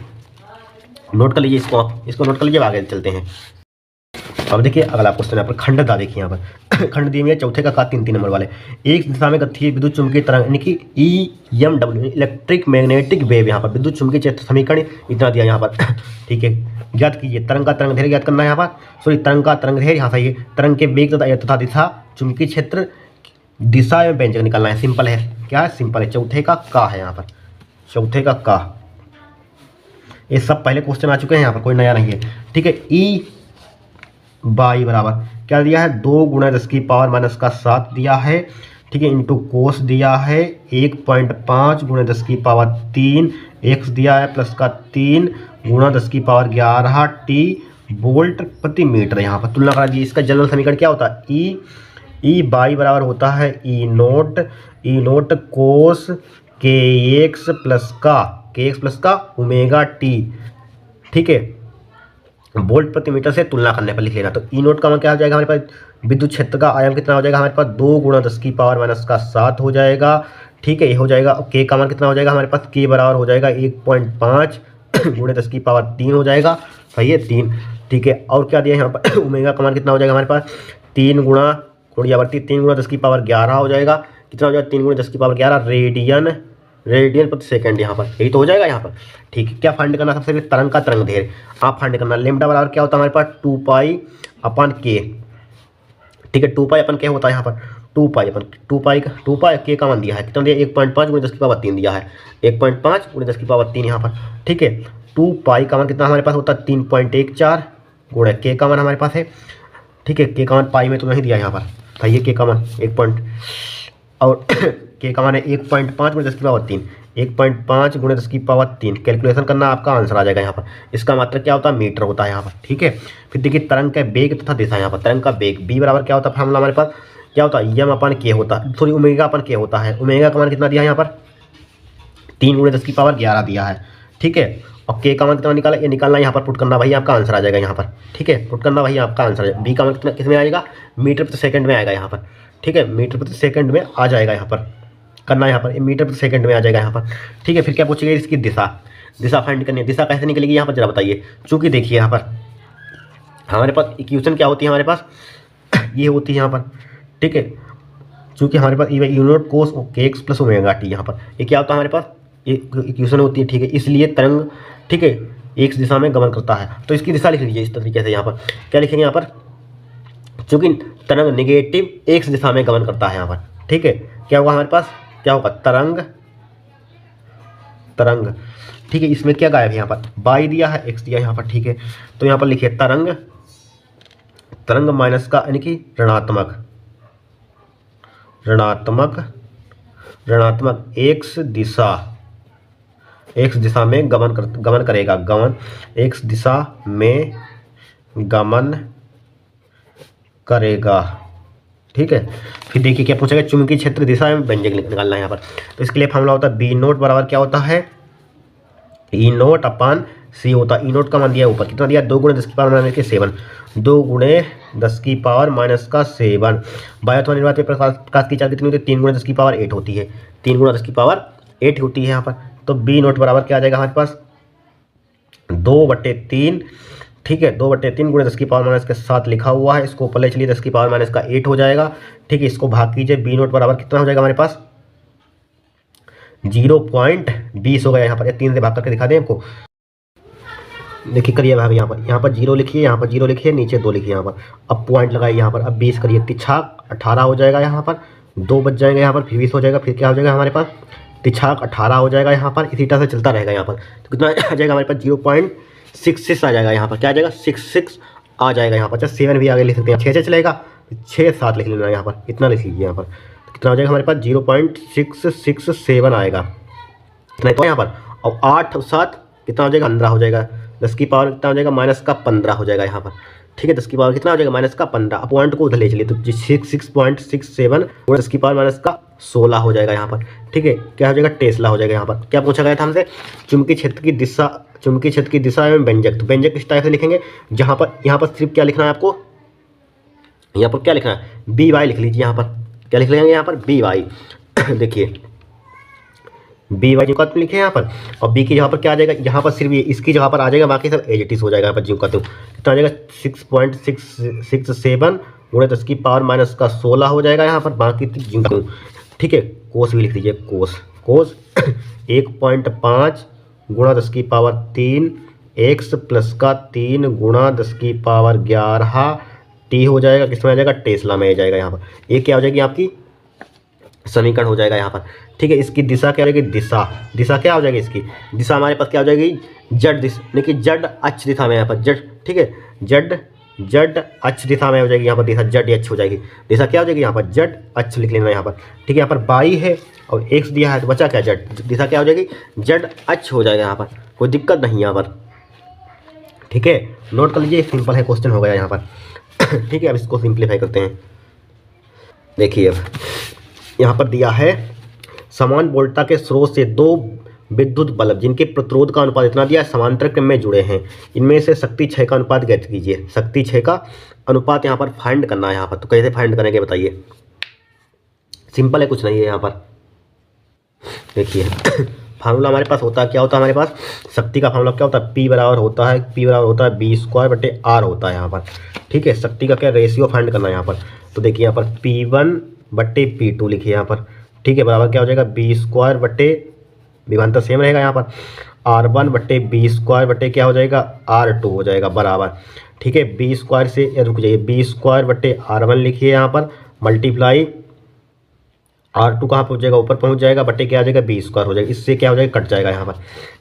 नोट कर लीजिए इसको, आप इसको नोट कर लीजिए, आगे चलते हैं। अब देखिए अगला क्वेश्चन यहाँ पर खंडता देखिए यहाँ पर खंड दिए हुए चौथे का 3 नंबर वाले। एक दिशा में गतिशील विद्युत चुंबकीय तरंग यानी कि EMW इलेक्ट्रिक मैग्नेटिक वेव, यहाँ पर विद्युत चुंबकीय क्षेत्र समीकरण इतना दिया यहाँ पर। ठीक है, ज्ञात कीजिए तरंग का तरंग दैर्घ्य ज्ञात करना है यहाँ पर। सॉरी तरंग का तरंग दैर्घ्य यहाँ सही है, तरंग के वेग तथा दिशा चुंबकीय क्षेत्र दिशा में व्यंजक निकालना है। सिंपल है, क्या है सिंपल है। चौथे का है यहाँ पर, चौथे का ये सब पहले क्वेश्चन आ चुके हैं यहाँ पर, कोई नया नहीं है। ठीक है, ई बाई बराबर क्या दिया है 2 गुणा 10 की पावर माइनस का 7 दिया है। ठीक है, इंटू कोस दिया है 1.5 गुणा 10 की पावर 3, एक्स दिया है प्लस का 3 गुणा 10 की पावर 11 टी वोल्ट प्रति मीटर। यहाँ पर तुलना करा दीजिए। इसका जनरल समीकरण क्या होता है ई बाई बराबर होता है ई नोट कोस के एक्स प्लस का ओमेगा टी। ठीक है, वोल्ट प्रति मीटर से तुलना करने पर लिख लेना। तो ई नोट का मान क्या हो जाएगा हमारे पास, विद्युत क्षेत्र का आयाम कितना हो जाएगा हमारे पास 2 गुणा 10 की पावर माइनस का 7 हो जाएगा। ठीक है, ये हो जाएगा। के का मान कितना हो जाएगा हमारे पास, के बराबर हो जाएगा 1.5 गुणा 10 की पावर 3 हो जाएगा। सही है 3। ठीक है, और क्या दिया यहाँ पर ओमेगा का मान कितना हो जाएगा हमारे पास 3 गुणा 10 की पावर 11 हो जाएगा। कितना हो जाएगा 3 गुणा 10 की पावर 11 रेडियन प्रति सेकंड यहाँ पर, यही तो हो जाएगा यहाँ पर। ठीक है, क्या फाइंड करना सबसे पहले तरंग का तरंग दैर्घ्य आप फाइंड करना। लेमडा बराबर क्या होता है हमारे पास 2 पाई अपन के। ठीक है, 2 पाई अपन क्या होता है यहाँ पर 2 पाई के का मान दिया है कितना दिया 1.5 गुणा 10 की पावर 3 दिया है, 1.5 गुणा 10 की पावर 3 यहाँ पर। ठीक है, 2 पाई का मान कितना हमारे पास होता है 3.14 गुणा के का मान हमारे पास है। ठीक है, के का मान पाई में तो नहीं दिया यहाँ पर, था ये के का मान 1 और के का मान है 1.5 गुणा 10 की पावर 3, 1.5 गुणा 10 की पावर 3 कैलकुलेशन करना, आपका आंसर आ जाएगा यहाँ पर। इसका मात्रक क्या होता है मीटर होता है यहाँ पर। ठीक है, फिर देखिए तरंग का वेग तथा दिशा यहाँ पर। तरंग का वेग बी बराबर क्या होता है फॉर्मूला हमारे पास क्या होता है यम अपन के होता है, सॉरी ओमेगा अपन के होता है। ओमेगा का मान कितना दिया है यहाँ पर 3 गुणे 10 की पावर 11 दिया है, ठीक है। और के का मान कितना निकाला, ये निकालना यहाँ पर पुट करना, वही आपका आंसर आ जाएगा यहाँ पर, ठीक है। पुट करना वही आपका आंसर है। बी का मान कितना किस में आएगा, मीटर प्रति सेकंड में आएगा यहाँ पर, ठीक है। मीटर प्रति सेकंड में आ जाएगा यहाँ पर, करना यहाँ पर मीटर प्रति सेकंड में आ जाएगा यहाँ पर, ठीक है। फिर क्या पूछेगा, इसकी दिशा, दिशा फाइंड करनी है। दिशा कैसे निकलेगी यहाँ पर जरा बताइए। चूँकि देखिए यहाँ पर हमारे पास इक्वेशन क्या होती है, हमारे पास ये होती है यहाँ पर, ठीक है। चूँकि हमारे पास यू नॉट कोस के एक्स प्लस ओमेगा टी, यहाँ पर ये क्या होता है हमारे पास, ये इक्वेशन होती है, ठीक है। इसलिए तरंग, ठीक है, एक्स दिशा में गमन करता है, तो इसकी दिशा लिख लीजिए इस तरीके से। यहाँ पर क्या लिखेंगे, यहाँ पर चूँकि तरंग निगेटिव एक्स दिशा में गमन करता है यहाँ पर, ठीक है। क्या होगा हमारे पास, क्या होगा, तरंग, तरंग, ठीक है। इसमें क्या गायब है, यहाँ पर वाई दिया है, एक्स दिया है यहाँ पर, ठीक है। तो यहाँ पर लिखिए तरंग, तरंग माइनस का यानी कि ऋणात्मक, ऋणात्मक, ऋणात्मक एक्स दिशा, एक्स दिशा में गमन करेगा, गमन एक्स दिशा में गमन करेगा, ठीक है। फिर देखिए क्या पूछेगा, चुंबकीय क्षेत्र दिशा में व्यंजक निकालना है यहाँ पर। तो इसके लिए फॉर्मूला होता है बी नोट बराबर क्या होता है, ई नोट अपान सी होता है। ई नोट का मान दिया ऊपर कितना दिया, 2 गुणे 10 की पावर माइनस के 7, 2 गुणे 10 की पावर माइनस का 7। बायो अथवा निर्वात में प्रकाश की चाल कितनी होती है, 3 गुणे 10 की पावर 8 होती है, 3 गुणे 10 की पावर 8 होती है यहाँ पर। तो बी नोट बराबर क्या आ जाएगा हमारे पास, 2/3, ठीक है। 2/3 गुणे 10 की पावर माइनस के 7 लिखा हुआ है, इसको ऊपर ले चलिए, 10 की पावर माइनस का 8 हो जाएगा, ठीक है। इसको भाग कीजिए, बी नोट बराबर कितना हो जाएगा हमारे पास, 0.20 हो गया यहाँ पर। ये 3 से भाग करके दिखा दें आपको, देखिए करिए भाग, यहाँ पर 0 लिखिए, यहाँ पर 0 लिखिए, नीचे 2 लिखिए यहाँ पर। अब पॉइंट लगाइए यहाँ पर, अब 20 करिए, 18 हो जाएगा यहाँ पर, 2 बच जाएंगे यहाँ पर, फिर 20 हो जाएगा। फिर क्या हो जाएगा हमारे पास, 18 हो जाएगा यहाँ पर, इसी तरह से चलता रहेगा यहाँ पर। तो कितना आ जाएगा हमारे पास, 0.66 आ जाएगा यहाँ पर, क्या आ जाएगा, 66 आ जाएगा यहाँ पर। अच्छा 7 भी आगे लिख सकते हैं, 6 से चलेगा, 6 7 लिख लेना यहाँ पर, इतना लिख लीजिए यहाँ पर। तो कितना हो जाएगा हमारे पास, 0.667 आएगा, इतना तो यहाँ पर। और 8 और 7 कितना हो जाएगा, 15 हो जाएगा। 10 की पावर कितना हो जाएगा, माइनस का 15 हो जाएगा यहाँ पर, ठीक है। 10 की पावर कितना हो जाएगा, माइनस का 15। पॉइंट को उधर ले चलिए, तो 6.67 और 10 की पावर माइनस का 16 हो जाएगा यहाँ पर, ठीक है। क्या हो जाएगा, टेस्ला हो जाएगा यहाँ पर। क्या पूछा गया था हमसे, चुंबकीय क्षेत्र की दिशा, चुंबकीय क्षेत्र की दिशा एवं व्यंजक। तो व्यंजक इस टाइप से लिखेंगे, जहाँ पर यहाँ पर सिर्फ क्या लिखना है आपको, यहाँ पर क्या लिखना है, बी वाई लिख लीजिए यहाँ पर। क्या लिख लेंगे यहाँ पर, बी वाई देखिए बी वाई का लिखे यहाँ पर, और बी की जगह पर क्या आ जाएगा, यहाँ पर सिर्फ ये इसकी जगह पर आ जाएगा, बाकी सब एज इट इज हो जाएगा यहाँ पर। का तो कितना आ जाएगा, 6.667 गुणे 10 की पावर माइनस का 16 हो जाएगा यहाँ पर, बाकी का, ठीक है। कोस भी लिख दीजिए, कोस, कोस 1.5 गुणा 10 की पावर 3 एक्स प्लस का 3 गुणा 10 की पावर 11 टी हो जाएगा, किसमें आ जाएगा, टेस्ला में आ जाएगा यहाँ पर। ये क्या हो जाएगी आपकी समीकरण हो जाएगा यहाँ पर, ठीक है। इसकी दिशा क्या हो जाएगी, दिशा, दिशा क्या हो जाएगी, इसकी दिशा हमारे पास क्या हो जाएगी, जड दिशा, देखिए जड अक्ष दिशा में यहाँ पर, जड, ठीक है, जड अक्ष दिशा में हो जाएगी यहाँ पर दिशा, जड अक्ष हो जाएगी। दिशा क्या हो जाएगी यहाँ पर, जड अक्ष लिख लेना यहाँ पर, ठीक है। यहाँ पर बाई है और एक्स दिया है, तो बचा क्या, जड, दिशा क्या हो जाएगी, जड अक्ष हो जाएगा यहाँ पर, कोई दिक्कत नहीं यहाँ पर, ठीक है। नोट कर लीजिए, सिंपल है क्वेश्चन हो गया यहाँ पर, ठीक है। अब इसको सिंप्लीफाई करते हैं। देखिए अब यहाँ पर दिया है, समान वोल्टता के स्रोत से 2 विद्युत बल्ब जिनके प्रतिरोध का अनुपात इतना दिया है, समांतर क्रम में जुड़े हैं, इनमें से शक्ति क्षय का अनुपात ज्ञात कीजिए। शक्ति क्षय का अनुपात यहाँ पर फाइंड करना है यहाँ पर। तो कैसे फाइंड करेंगे बताइए, सिंपल है, कुछ नहीं है यहाँ पर। देखिए फार्मूला हमारे पास होता है, क्या होता है हमारे पास, शक्ति का फार्मूला क्या होता है, P बराबर होता है V²/R होता है यहाँ पर, ठीक है। शक्ति का क्या रेशियो फाइंड करना है यहाँ पर। तो देखिए यहाँ पर P1/P2 लिखिए यहाँ पर, ठीक है, बराबर क्या हो जाएगा, V² विभवांतर सेम रहेगा यहाँ पर, R1/V² क्या हो जाएगा, R2 हो जाएगा बराबर, ठीक है। B² से रुक जाइए, V²/R1 लिखिए यहाँ पर, मल्टीप्लाई R2 कहाँ पहुँच जाएगा, ऊपर पहुँच जाएगा, बटे क्या आ जाएगा, B² हो जाएगा। इससे क्या हो जाएगा, कट जाएगा यहाँ पर,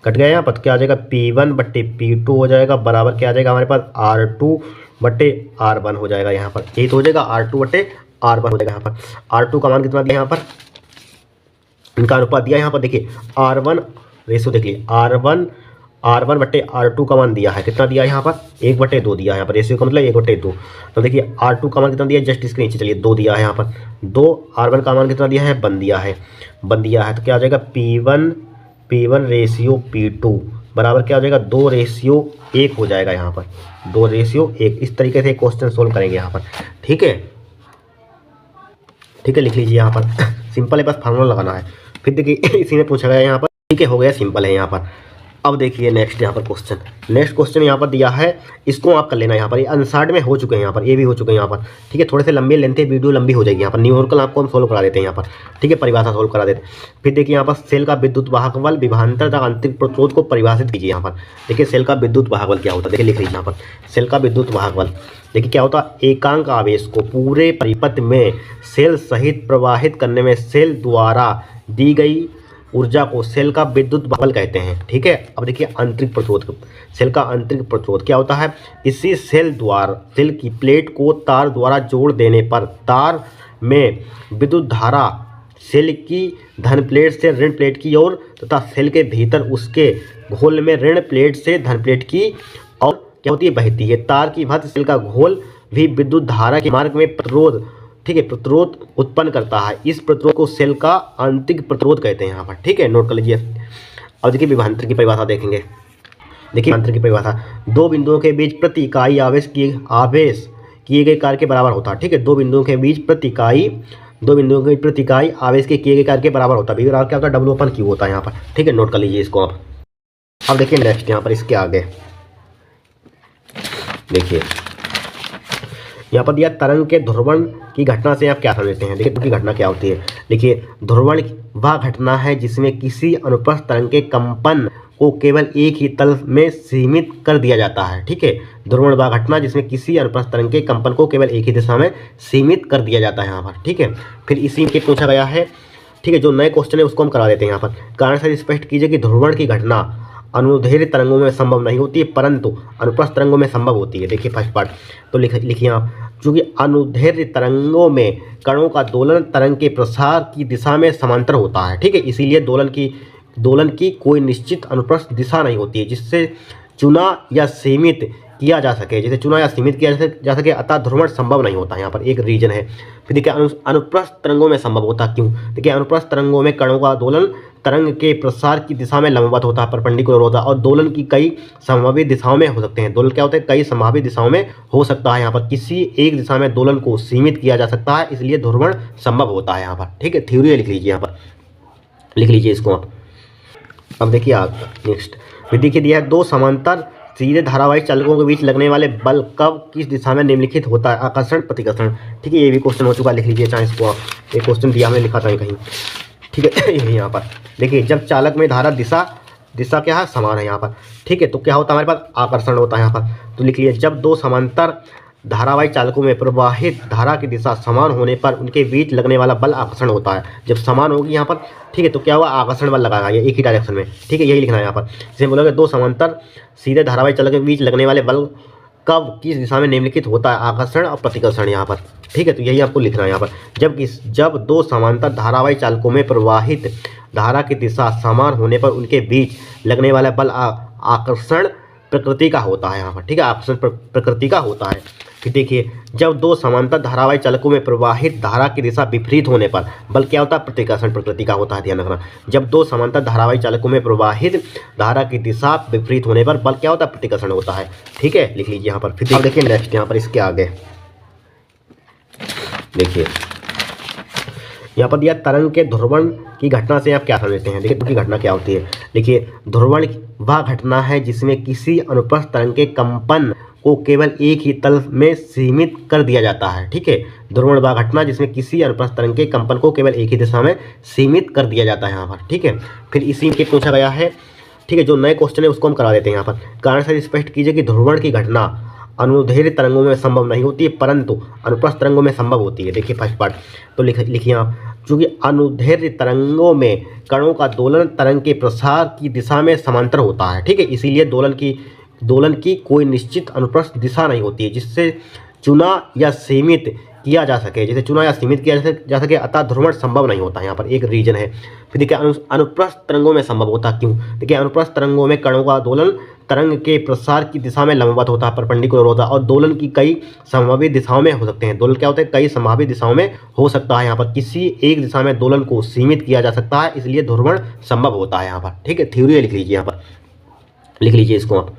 कट गया यहाँ पर, क्या आ जाएगा, P1/P2 हो जाएगा बराबर क्या आ जाएगा हमारे पास, R2/R1 हो जाएगा यहाँ पर। यही तो हो जाएगा, R2/R1 हो जाएगा यहाँ पर। R2 का मान कितना दिया यहाँ पर, इनका अनुपात दिया यहाँ पर, देखिए R1 रेशो देखिए, R1/R2 का मान दिया है, कितना दिया है यहाँ पर, 1/2 दिया है यहाँ पर, रेशियो का मतलब 1/2। तो देखिए R2 का मान कितना दिया है, जस्ट इसके नीचे चलिए 2 दिया है यहाँ पर, 2। R1 का मान कितना दिया है, 1 दिया है, 1 दिया है। तो क्या आ जाएगा, P1 P1:P2 बराबर क्या हो जाएगा, 2:1 हो जाएगा यहाँ पर, 2:1। इस तरीके से क्वेश्चन सोल्व करेंगे यहाँ पर। ठीक है, ठीक है, लिख लीजिए यहाँ पर। सिंपल है, बस फार्मूला लगाना है। फिर देखिए इसी में पूछा गया यहाँ पर। ठीक है, हो गया, सिंपल है यहाँ पर। अब देखिए नेक्स्ट यहाँ पर क्वेश्चन, नेक्स्ट क्वेश्चन यहाँ पर दिया है, इसको आप कर लेना यहाँ पर। ये अनसार्ड में हो चुके हैं यहाँ पर, ये भी हो चुके हैं यहाँ पर। ठीक है, थोड़े से लंबे लेंथ वीडियो लंबी हो जाएगी यहाँ पर। न्यूमेरिकल आपको हम सोल्व करा देते हैं यहाँ पर। ठीक है, परिभाषा सोल्व करा देते हैं। फिर देखिए यहाँ पर सेल का विद्युत वाहक बल विभवांतर तथा आंतरिक प्रतिरोध को परिभाषित कीजिए यहाँ पर। देखिए सेल का विद्युत वाहक बल क्या होता है, देखिए लिख लीजिए यहाँ पर। सेल का विद्युत वाहक बल देखिए क्या होता है, एकांक आवेश को पूरे परिपथ में सेल सहित प्रवाहित करने में सेल द्वारा दी गई ऊर्जा को सेल का विद्युत बल कहते हैं। ठीक है, अब देखिए आंतरिक प्रतिरोध, सेल का आंतरिक प्रतिरोध क्या होता है, इसी सेल की प्लेट को तार द्वारा जोड़ देने पर तार में विद्युत धारा सेल की धन प्लेट से ऋण प्लेट की ओर तथा सेल के भीतर उसके घोल में ऋण प्लेट से धन प्लेट की और क्या होती है, बहती है। तार की भद्र सेल का घोल भी विद्युत धारा के मार्ग में प्रतिरोध, ठीक है, प्रतिरोध उत्पन्न करता है। इस प्रतिरोध को सेल का आंतरिक प्रतिरोध कहते हैं यहाँ पर। ठीक है, नोट कर लीजिए। अब देखिए विभवांतर की परिभाषा देखेंगे। देखिए विभवांतर की परिभाषा, दो बिंदुओं के बीच प्रति इकाई आवेश किए गए कार्य के बराबर होता है। ठीक है, दो बिंदुओं के बीच प्रति इकाई आवेश के किए गए कार्य के बराबर होता है। बराबर क्या होता है, W/Q होता है यहाँ पर। ठीक है, नोट कर लीजिए इसको आप। अब देखिए नेक्स्ट यहाँ पर इसके आगे देखिए यहाँ पर दिया, तरंग के ध्रुवण की घटना से आप क्या समझते हैं। देखिए की घटना क्या होती है, देखिए ध्रुवण वह घटना है जिसमें किसी अनुप्रस्थ तरंग के कंपन को केवल एक ही तल में सीमित कर दिया जाता है। ठीक है, ध्रुवण वह घटना जिसमें किसी अनुप्रस्थ तरंग के कंपन को केवल एक ही दिशा में सीमित कर दिया जाता है यहाँ पर। ठीक है, फिर इसी के पूछा गया है। ठीक है, जो नए क्वेश्चन है उसको हम करा देते हैं यहाँ पर। कारण से स्पष्ट कीजिए कि ध्रुवण की घटना अनुदैर्ध्य तरंगों में संभव नहीं होती है परंतु अनुप्रस्थ तरंगों में संभव होती है। देखिए फर्स्ट पार्ट तो लिखिए आप, चूंकि अनुदैर्ध्य तरंगों में कणों का दोलन तरंग के प्रसार की दिशा में समांतर होता है। ठीक है, इसीलिए दोलन की कोई निश्चित अनुप्रस्थ दिशा नहीं होती है जिससे चुना या सीमित किया जा सके, अतः ध्रुवण संभव नहीं होता। यहाँ पर एक रीजन है। फिर देखिए अनुप्रस्थ तरंगों में संभव होता क्यों, देखिए अनुप्रस्थ तरंगों में कणों का दोलन तरंग के प्रसार की दिशा में लंबवत होता है, परपेंडिकुलर होता है, और दोलन की कई संभावित दिशाओं में हो सकते हैं। दोलन क्या होता है, कई संभावित दिशाओं में हो सकता है। यहाँ पर किसी एक दिशा में दोलन को सीमित किया जा सकता है, इसलिए ध्रुवण संभव होता है यहाँ पर। ठीक है, थ्योरी लिख लीजिए यहाँ पर, लिख लीजिए इसको आप। अब देखिए आप नेक्स्ट विधि के दिया है, दो समांतर सीधे धारावाहिक चालकों के बीच लगने वाले बल कब किस दिशा में निम्नलिखित होता है, आकर्षण प्रतिकर्षण। ठीक है, ये भी क्वेश्चन हो चुका, लिख लीजिए चाहे इसको आप। ये क्वेश्चन दिया हमने, लिखा था कहीं। ठीक है, यही यहाँ पर देखिए, जब चालक में धारा दिशा क्या है, समान है यहाँ पर। ठीक है, तो क्या होता है हमारे पास, आकर्षण होता है यहाँ पर। तो लिख लीजिए, जब दो समांतर धारावाहिक चालकों में प्रवाहित धारा की दिशा समान होने पर उनके बीच लगने वाला बल आकर्षण होता है। जब समान होगी यहाँ पर, ठीक है, तो क्या हुआ, आकर्षण बल लगाएगा ये एक ही डायरेक्शन में। ठीक है, यही लिखना है यहाँ पर। जैसे बोलोगे दो समांतर सीधे धारावाहिक चालकों के बीच लगने वाले बल कब किस दिशा में निम्नलिखित होता है, आकर्षण और प्रतिकर्षण यहाँ पर। ठीक है, तो यही आपको लिखना है यहाँ पर। जब दो समांतर धारावाहिक चालकों में प्रवाहित धारा की दिशा समान होने पर उनके बीच लगने वाला बल आकर्षण प्रकृति का होता है यहाँ पर। ठीक है, आकर्षण प्रकृति का होता है। फिर देखिए, जब दो समांतर धारावाहिक चालकों में प्रवाहित धारा की दिशा विपरीत होने पर बल क्या होता है, प्रतिकर्षण प्रकृति का होता है, ध्यान रखना। जब दो समांतर धारावाहिक चालकों में प्रवाहित धारा की दिशा विपरीत होने पर बल क्या होता है, प्रतिकर्षण होता है। ठीक है, लिख लीजिए यहाँ पर। फिर अब देखिए नेक्स्ट यहाँ पर इसके आगे देखिए, यहाँ पर दिया, तरंग के ध्रुवण की घटना से आप क्या समझते हैं। देखिए की घटना क्या होती है, देखिए ध्रुवण वह घटना है जिसमें किसी अनुप्रस्थ तरंग के कंपन को केवल एक ही तल में सीमित कर दिया जाता है। ठीक है, ध्रुवण वह घटना जिसमें किसी अनुप्रस्थ तरंग के कंपन को केवल एक ही दिशा में सीमित कर दिया जाता है यहाँ पर। ठीक है, फिर इसी के पूछा गया है। ठीक है, जो नए क्वेश्चन है उसको हम करा देते हैं यहाँ पर। कारण से स्पष्ट कीजिए कि ध्रुवण की घटना अनुदैर्ध्य तरंगों में संभव नहीं होती है परंतु अनुप्रस्थ तरंगों में संभव होती है। देखिए फर्स्ट पार्ट तो लिखिए आप, चूंकि अनुदैर्ध्य तरंगों में कणों का दोलन तरंग के प्रसार की दिशा में समांतर होता है। ठीक है, इसीलिए दोलन की कोई निश्चित अनुप्रस्थ दिशा नहीं होती है जिससे चुना या सीमित किया जा सके, जैसे चुना या सीमित किया जा सके, अतः ध्रुवण संभव नहीं होता। यहाँ पर एक रीजन है। फिर देखिए अनुप्रस्थ तरंगों में संभव होता क्यों? देखिए अनुप्रस्थ तरंगों में कणों का दोलन तरंग के प्रसार की दिशा में लंबवत होता है, परपेंडिकुलर होता है, और दोलन की कई संभावित दिशाओं में हो सकते हैं। दोलन क्या होते हैं? कई संभावित दिशाओं में हो सकता है। यहाँ पर किसी एक दिशा में दोलन को सीमित किया जा सकता है, इसलिए ध्रुवण संभव होता है यहाँ पर। ठीक है, थ्योरी लिख लीजिए, यहाँ पर लिख लीजिए इसको आप।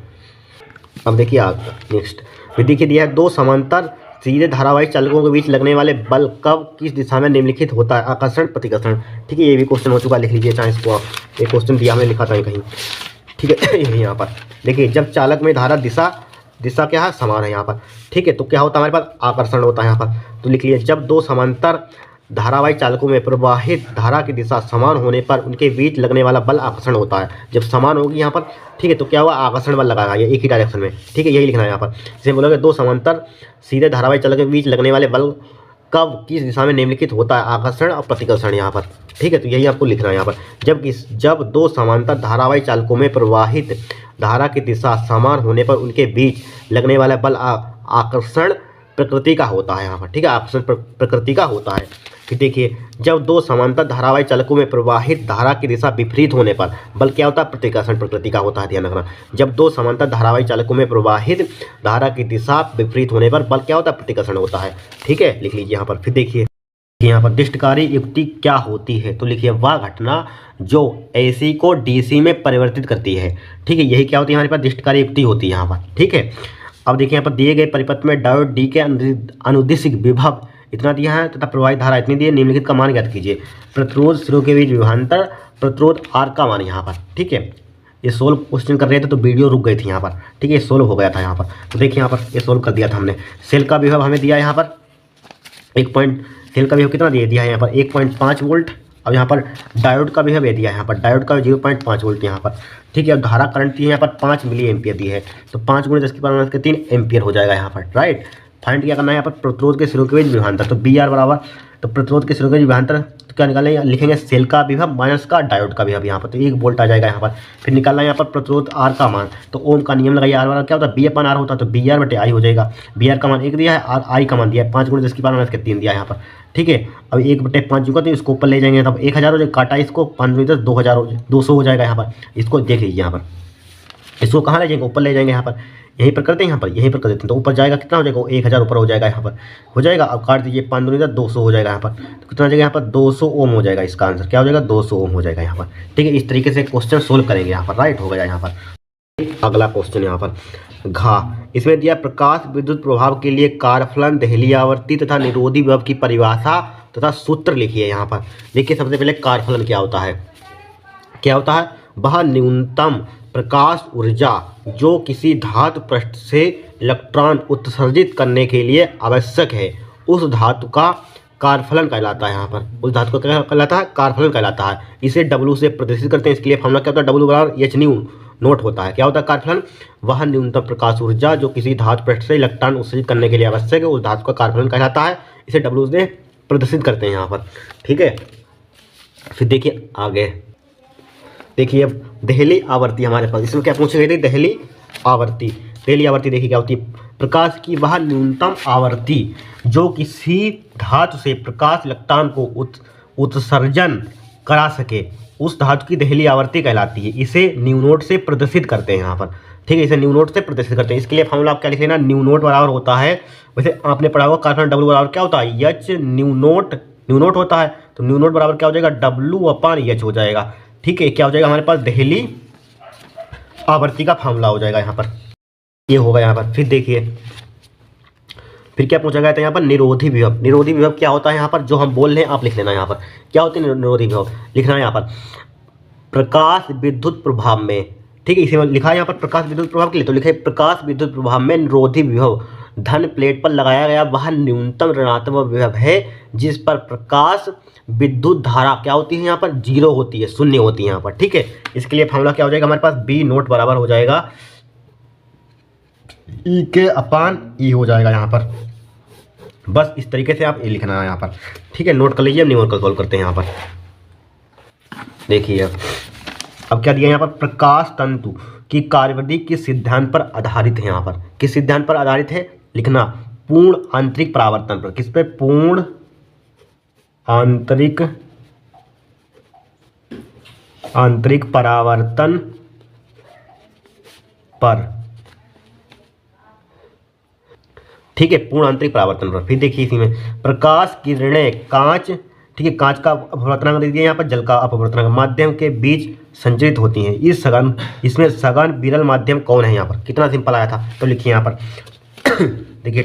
अब देखिए नेक्स्ट फिर देखिए दिया है, दो समांतर सीधे धारावाहिक चालकों के बीच लगने वाले बल कब किस दिशा में निम्नलिखित होता है? आकर्षण, प्रतिकर्षण। ठीक है, ये भी क्वेश्चन हो चुका, लिख लीजिए चाहे इसको आप। ये क्वेश्चन दिया हमने, लिखा था कहीं। ठीक है, यही यहाँ पर देखिए, जब चालक में धारा दिशा क्या है? समान है यहाँ पर। ठीक है, तो क्या होता है हमारे पास? आकर्षण होता है यहाँ पर। तो लिख लीजिए, जब दो समांतर धारावाहिक चालकों में प्रवाहित धारा की दिशा समान होने पर उनके बीच लगने वाला बल आकर्षण होता है। जब समान होगी यहाँ पर, ठीक है, तो क्या हुआ? आकर्षण बल लगाएगा ये एक ही डायरेक्शन में। ठीक है, यही लिखना है यहाँ पर। जैसे बोलोगे, दो समांतर सीधे धारावाहिक चालकों के बीच लगने वाले बल कब किस दिशा में निम्नलिखित होता है? आकर्षण और प्रतिकर्षण यहाँ पर। ठीक है, तो यही आपको लिखना है यहाँ पर। जब दो समांतर धारावाहिक चालकों में प्रवाहित धारा की दिशा समान होने पर उनके बीच लगने वाला बल आकर्षण प्रकृति का होता है यहाँ पर। ठीक है, आकर्षण प्रकृति का होता है। फिर देखिए, जब दो समांतर धारावाहिक चालकों में प्रवाहित धारा की दिशा विपरीत होने पर बल क्या होता है? प्रतिकर्षण प्रकृति का होता है, ध्यान रखना। जब दो समांतर धारावाहिक चालकों में प्रवाहित धारा की दिशा विपरीत होने पर बल क्या होता है? प्रतिकर्षण होता है। ठीक है, लिख लीजिए यहाँ पर। फिर देखिए यहाँ पर दृष्टिकारी युक्ति क्या होती है? तो लिखिए, वह घटना जो AC को DC में परिवर्तित करती है। ठीक है, यही क्या होती है? हमारे पास दृष्टिकारी युक्ति होती है यहाँ पर। ठीक है, अब देखिए यहाँ पर दिए गए परिपथ में डायोड D के अनुदिश विभव इतना दिया है तथा प्रवाहित धारा इतनी दी है, निम्नलिखित का मान ज्ञात कीजिए। प्रतिरोध सिरों के बीच विभवांतर प्रतिरोध R का मान यहाँ पर। ठीक है, ये सोल्व क्वेश्चन कर रहे थे तो वीडियो रुक गई थी यहाँ पर। ठीक है, ये सोल्व हो गया था यहाँ पर। तो देखिए यहाँ पर ये सोल्व कर दिया था हमने। सेल का विभव हमें दिया यहाँ पर सेल का विभव कितना दिया है यहाँ पर? 1.5 वोल्ट। अब यहाँ पर डायोड का विभव दिया है यहाँ पर, डायोड का 0.5 वोल्ट यहाँ पर। ठीक है, अब धारा करंट दी है यहाँ पर 5 मिली एम्पियर दी है, तो 5 × 10⁻³ एम्पियर हो जाएगा यहाँ पर। राइट, फाइंड क्या करना है यहाँ पर? प्रतिरोध के सिरों के बीच विभवांतर। तो BR बराबर, तो प्रतिरोध के सिरों के बीच विभवांतर तो क्या निकालेंगे? लिखेंगे सेल का विभव माइनस का डायोड का विभव यहाँ पर, तो 1 वोल्ट आ जाएगा यहाँ पर। फिर निकालना है यहाँ पर प्रतिरोध R का मान, तो ओम का नियम लगाइए। R बराबर क्या होता है? B/R होता है, तो BR/I हो जाएगा। BR का मान 1 दिया है और I का मान दिया है 5 × 10⁻³ दिया है यहाँ पर। ठीक है, अब 1/5 चुका तो इसको ऊपर ले जाएंगे, तब 1000 हो जाएगा, काटा इसको 5 × 10 200 हो जाएगा यहाँ पर। इसको देख लीजिए यहाँ पर, इसको कहाँ ले जाएंगे? ऊपर ले जाएंगे यहाँ पर। यहीं पर करते हैं, यहाँ पर यहीं पर कर देते हैं, तो ऊपर जाएगा कितना हो जाएगा? 1000 ऊपर हो जाएगा यहाँ पर, हो जाएगा। अब काट दीजिए 5 × 200 हो जाएगा यहाँ पर, तो कितना हो जाएगा यहाँ पर? 200 ओम हो जाएगा। इसका आंसर क्या हो जाएगा? 200 ओम हो जाएगा यहाँ पर। ठीक है, इस तरीके से क्वेश्चन सोल्व करेंगे यहाँ पर। राइट हो गया यहाँ पर। अगला क्वेश्चन यहाँ पर इसमें दिया, प्रकाश विद्युत प्रभाव के लिए कारफलन, देहली आवर्ती तथा निरोधी विभव की परिभाषा तथा सूत्र लिखिए यहाँ पर। देखिए, सबसे पहले कारफलन क्या होता है? क्या होता है? वह न्यूनतम प्रकाश ऊर्जा जो किसी धातु पृष्ठ से इलेक्ट्रॉन उत्सर्जित करने के लिए आवश्यक है, उस धातु का कारफलन कहलाता है। यहाँ पर उस धातु का क्या कहलाता है? कारफलन कहलाता है। इसे W से प्रदर्शित करते हैं। इसके लिए फॉर्मूला क्या होता है? W बराबर hν नोट होता है। क्या होता है कारफलन? वह न्यूनतम प्रकाश ऊर्जा जो किसी धातु पृष्ठ से इलेक्ट्रॉन उत्सर्जित करने के लिए आवश्यक है, उस धातु का कारफलन कहलाता है। इसे W से प्रदर्शित करते हैं यहाँ पर। ठीक है, फिर देखिए आगे, देखिए अब देहली आवर्ती हमारे पास, इसमें क्या पूछी गई थी? देहली आवर्ती। देहली आवर्ती देखिए क्या होती है? प्रकाश की वह न्यूनतम आवर्ती जो किसी धातु से प्रकाश इलेक्ट्रॉन को उत्सर्जन करा सके, उस धातु की देहली आवर्ती कहलाती है। इसे न्यू नोट से प्रदर्शित करते हैं यहाँ पर। ठीक है, इसे न्यू नोट से प्रदर्शित करते हैं। इसके लिए फॉर्मूला आप क्या लिख लेना? न्यू नोट बराबर होता है, वैसे आपने पढ़ा होगा कारफलन W बराबर क्या होता है? H न्यू नोट होता है, तो न्यू नोट बराबर क्या हो जाएगा? W/H हो जाएगा। ठीक है, क्या हो जाएगा हमारे पास? देहली आवर्ती का फॉर्मूला हो जाएगा यहाँ पर, ये होगा यहाँ पर। फिर देखिए, फिर क्या पूछा गया था यहाँ पर? निरोधी विभव। निरोधी विभव क्या होता है यहाँ पर? जो हम बोल रहे हैं आप लिख लेना यहाँ पर। क्या होती है निरोधी विभव? लिखना है यहाँ पर, प्रकाश विद्युत प्रभाव में। ठीक है, इसे लिखा है यहाँ पर प्रकाश विद्युत प्रभाव के लिए, तो लिखे प्रकाश विद्युत प्रभाव में निरोधी विभव धन प्लेट पर लगाया गया वह न्यूनतम ऋणात्मक विभव है जिस पर प्रकाश विद्युत धारा क्या होती है? यहाँ पर 0 होती है, 0 होती है यहाँ पर। ठीक है, इसके लिए फॉर्मूला क्या हो जाएगा हमारे पास? B नोट बराबर हो जाएगा E/E हो जाएगा यहाँ पर। बस इस तरीके से आप ये लिखना है यहाँ पर। ठीक है, नोट कर लीजिए। अब न्यूमेरिकल सॉल्व करते हैं यहाँ पर। देखिए अब क्या दिया यहाँ पर? प्रकाश तंतु की कार्यविधि किस सिद्धांत पर आधारित है? यहाँ पर किस सिद्धांत पर आधारित है? लिखना पूर्ण आंतरिक परावर्तन पर। किस पे? पूर्ण आंतरिक परावर्तन पर। ठीक है, पूर्ण आंतरिक परावर्तन पर। फिर देखिए इसी में प्रकाश किरणें कांच, ठीक है, कांच का अपवर्तनांक दे दिया यहाँ पर, जल का अपवर्तनांक माध्यम के बीच संचरित होती हैं। इसमें सघन विरल माध्यम कौन है? यहाँ पर कितना सिंपल आया था, तो लिखिए यहाँ पर देखिए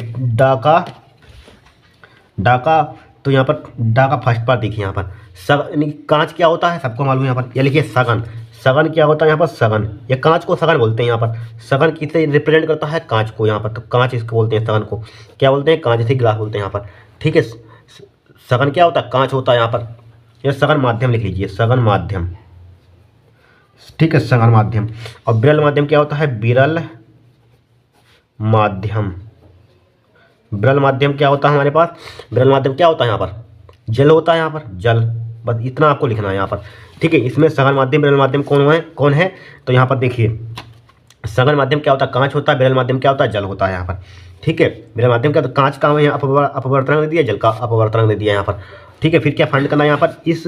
डाका, तो यहाँ पर डाका फर्स्ट पार्ट देखिए यहाँ पर यानी कांच क्या होता है सबको मालूम है यहाँ पर। या लिखिए सघन, सघन क्या होता है यहाँ पर? सघन, या कांच को सघन बोलते हैं यहाँ पर। सघन किसे रिप्रेजेंट करता है? कांच को यहाँ पर, तो कांच इसको बोलते हैं, सघन को क्या बोलते हैं? कांच, इसे गिलास बोलते हैं यहाँ पर। ठीक है, सघन क्या होता है? कांच होता है यहाँ पर। यह सघन माध्यम लिख लीजिए, सघन माध्यम। ठीक है, सघन माध्यम। और विरल माध्यम क्या होता है? विरल माध्यम। विरल माध्यम क्या होता है हमारे पास? विरल माध्यम क्या होता है यहाँ पर? जल होता है यहाँ पर, जल। बस इतना आपको लिखना है यहाँ पर। ठीक है, इसमें सघन माध्यम विरल माध्यम कौन है? तो यहाँ पर देखिए सघन माध्यम क्या होता है? कांच होता है। विरल माध्यम क्या होता है? जल होता है यहाँ पर। ठीक है, विरल माध्यम क्या होता है? कांच का हमें अपवर्तनांक दे दिया, जल का अपवर्तनांक दे दिया यहाँ पर। ठीक है, फिर क्या फाइंड करना है यहाँ पर? इस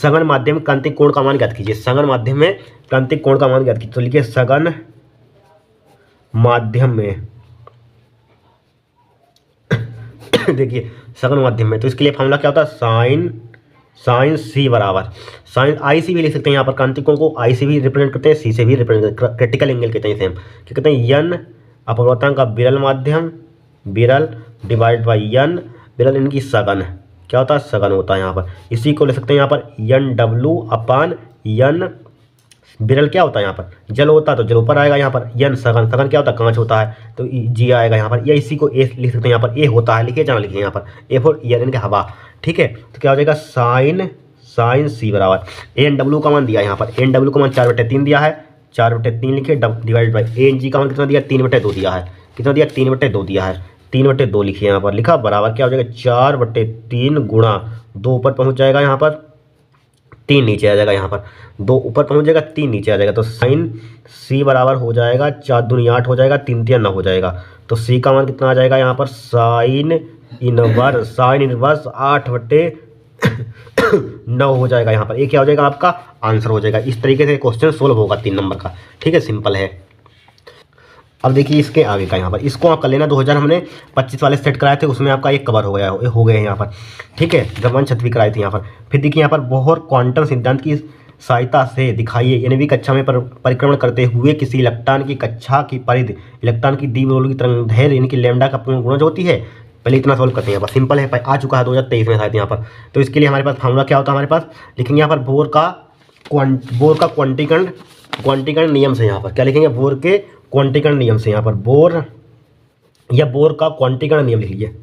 सघन माध्यम में क्रांतिक कोण का मान ज्ञात कीजिए। सघन माध्यम में क्रांतिक कोण का मान ज्ञात कीजिए, तो लिखिए सघन माध्यम में देखिए सघन माध्यम में, तो इसके लिए फॉर्मूला क्या होता है? साइन सी बराबर साइन आई सी भी लिख सकते हैं यहाँ पर। क्रांतिक कोण को आई से भी रिप्रेजेंट करते हैं, सी से भी रिप्रेजेंट करते हैं। क्रिटिकल एंगल कहते हैं इसे हम, क्या कहते हैं? यन अपवर्तनांक का विरल माध्यम, विरल डिवाइड बाई यन, विरल इनकी सघन, क्या होता है? सघन होता है यहाँ पर। इसी को ले सकते हैं यहाँ पर यन डब्लू अपान यन। विरल क्या होता है यहाँ पर? जल होता है, तो जल ऊपर आएगा यहाँ पर। यन सघन, सघन क्या होता है? कांच होता है, तो जी आएगा यहाँ पर। या इसी को ए लिख सकते हैं यहाँ पर, ए होता है, लिखिए जहाँ लिखिए यहाँ पर ए फॉर एयर के हवा। ठीक है, तो क्या हो जाएगा? साइन सी बराबर एन डब्ल्यू का मान दिया यहाँ पर। एन डब्ल्यू का मान 4/3 दिया है, 4/3 लिखे डिवाइड बाई एन जी का मान कितना दिया? 3/2 दिया है। कितना दिया? 3/2 दिया है। 3/2 लिखिए यहाँ पर, लिखा बराबर क्या हो जाएगा? 4/3 गुणा 2 ऊपर पहुँच जाएगा यहाँ पर, 3 नीचे आ जाएगा यहाँ पर। 2 ऊपर पहुँच जाएगा, 3 नीचे आ जाएगा, तो साइन सी बराबर हो जाएगा 4 दूनी 8 हो जाएगा, 3 3 9 हो जाएगा। तो सी का मान कितना आ जाएगा यहाँ पर? साइन इनवर्स 8/9 हो जाएगा यहाँ पर। ये क्या हो जाएगा? आपका आंसर हो जाएगा। इस तरीके से क्वेश्चन सोल्व होगा 3 नंबर का। ठीक है, सिंपल है। अब देखिए इसके आगे का यहाँ पर, इसको आप कर लेना। 2000 हमने 25 वाले सेट कराए थे, उसमें आपका एक कवर हो गए हैं यहाँ पर। ठीक है, जब 1 कराए थे यहाँ पर। फिर देखिए यहाँ पर बोहर क्वांटम सिद्धांत की सहायता से दिखाइए, यानी भी कक्षा में परिक्रमण करते हुए किसी इलेक्ट्रॉन की कक्षा की परिधि इलेक्ट्रॉन की द्विध्रुवीय तरंगदैर्घ्य यानी कि लैम्डा का पूर्ण गुणज होती है। पहले इतना सॉल्व करते हैं, बस सिंपल है, आ चुका है 2023 में शायद यहाँ पर। तो इसके लिए हमारे पास फार्मूला क्या होता है? हमारे पास लिखेंगे यहाँ पर बोर का क्वांटीकरण नियम से। यहाँ पर क्या लिखेंगे? बोर के क्वांटीकरण नियम से। यहाँ पर बोर का क्वांटीकरण नियम लिख लीजिए।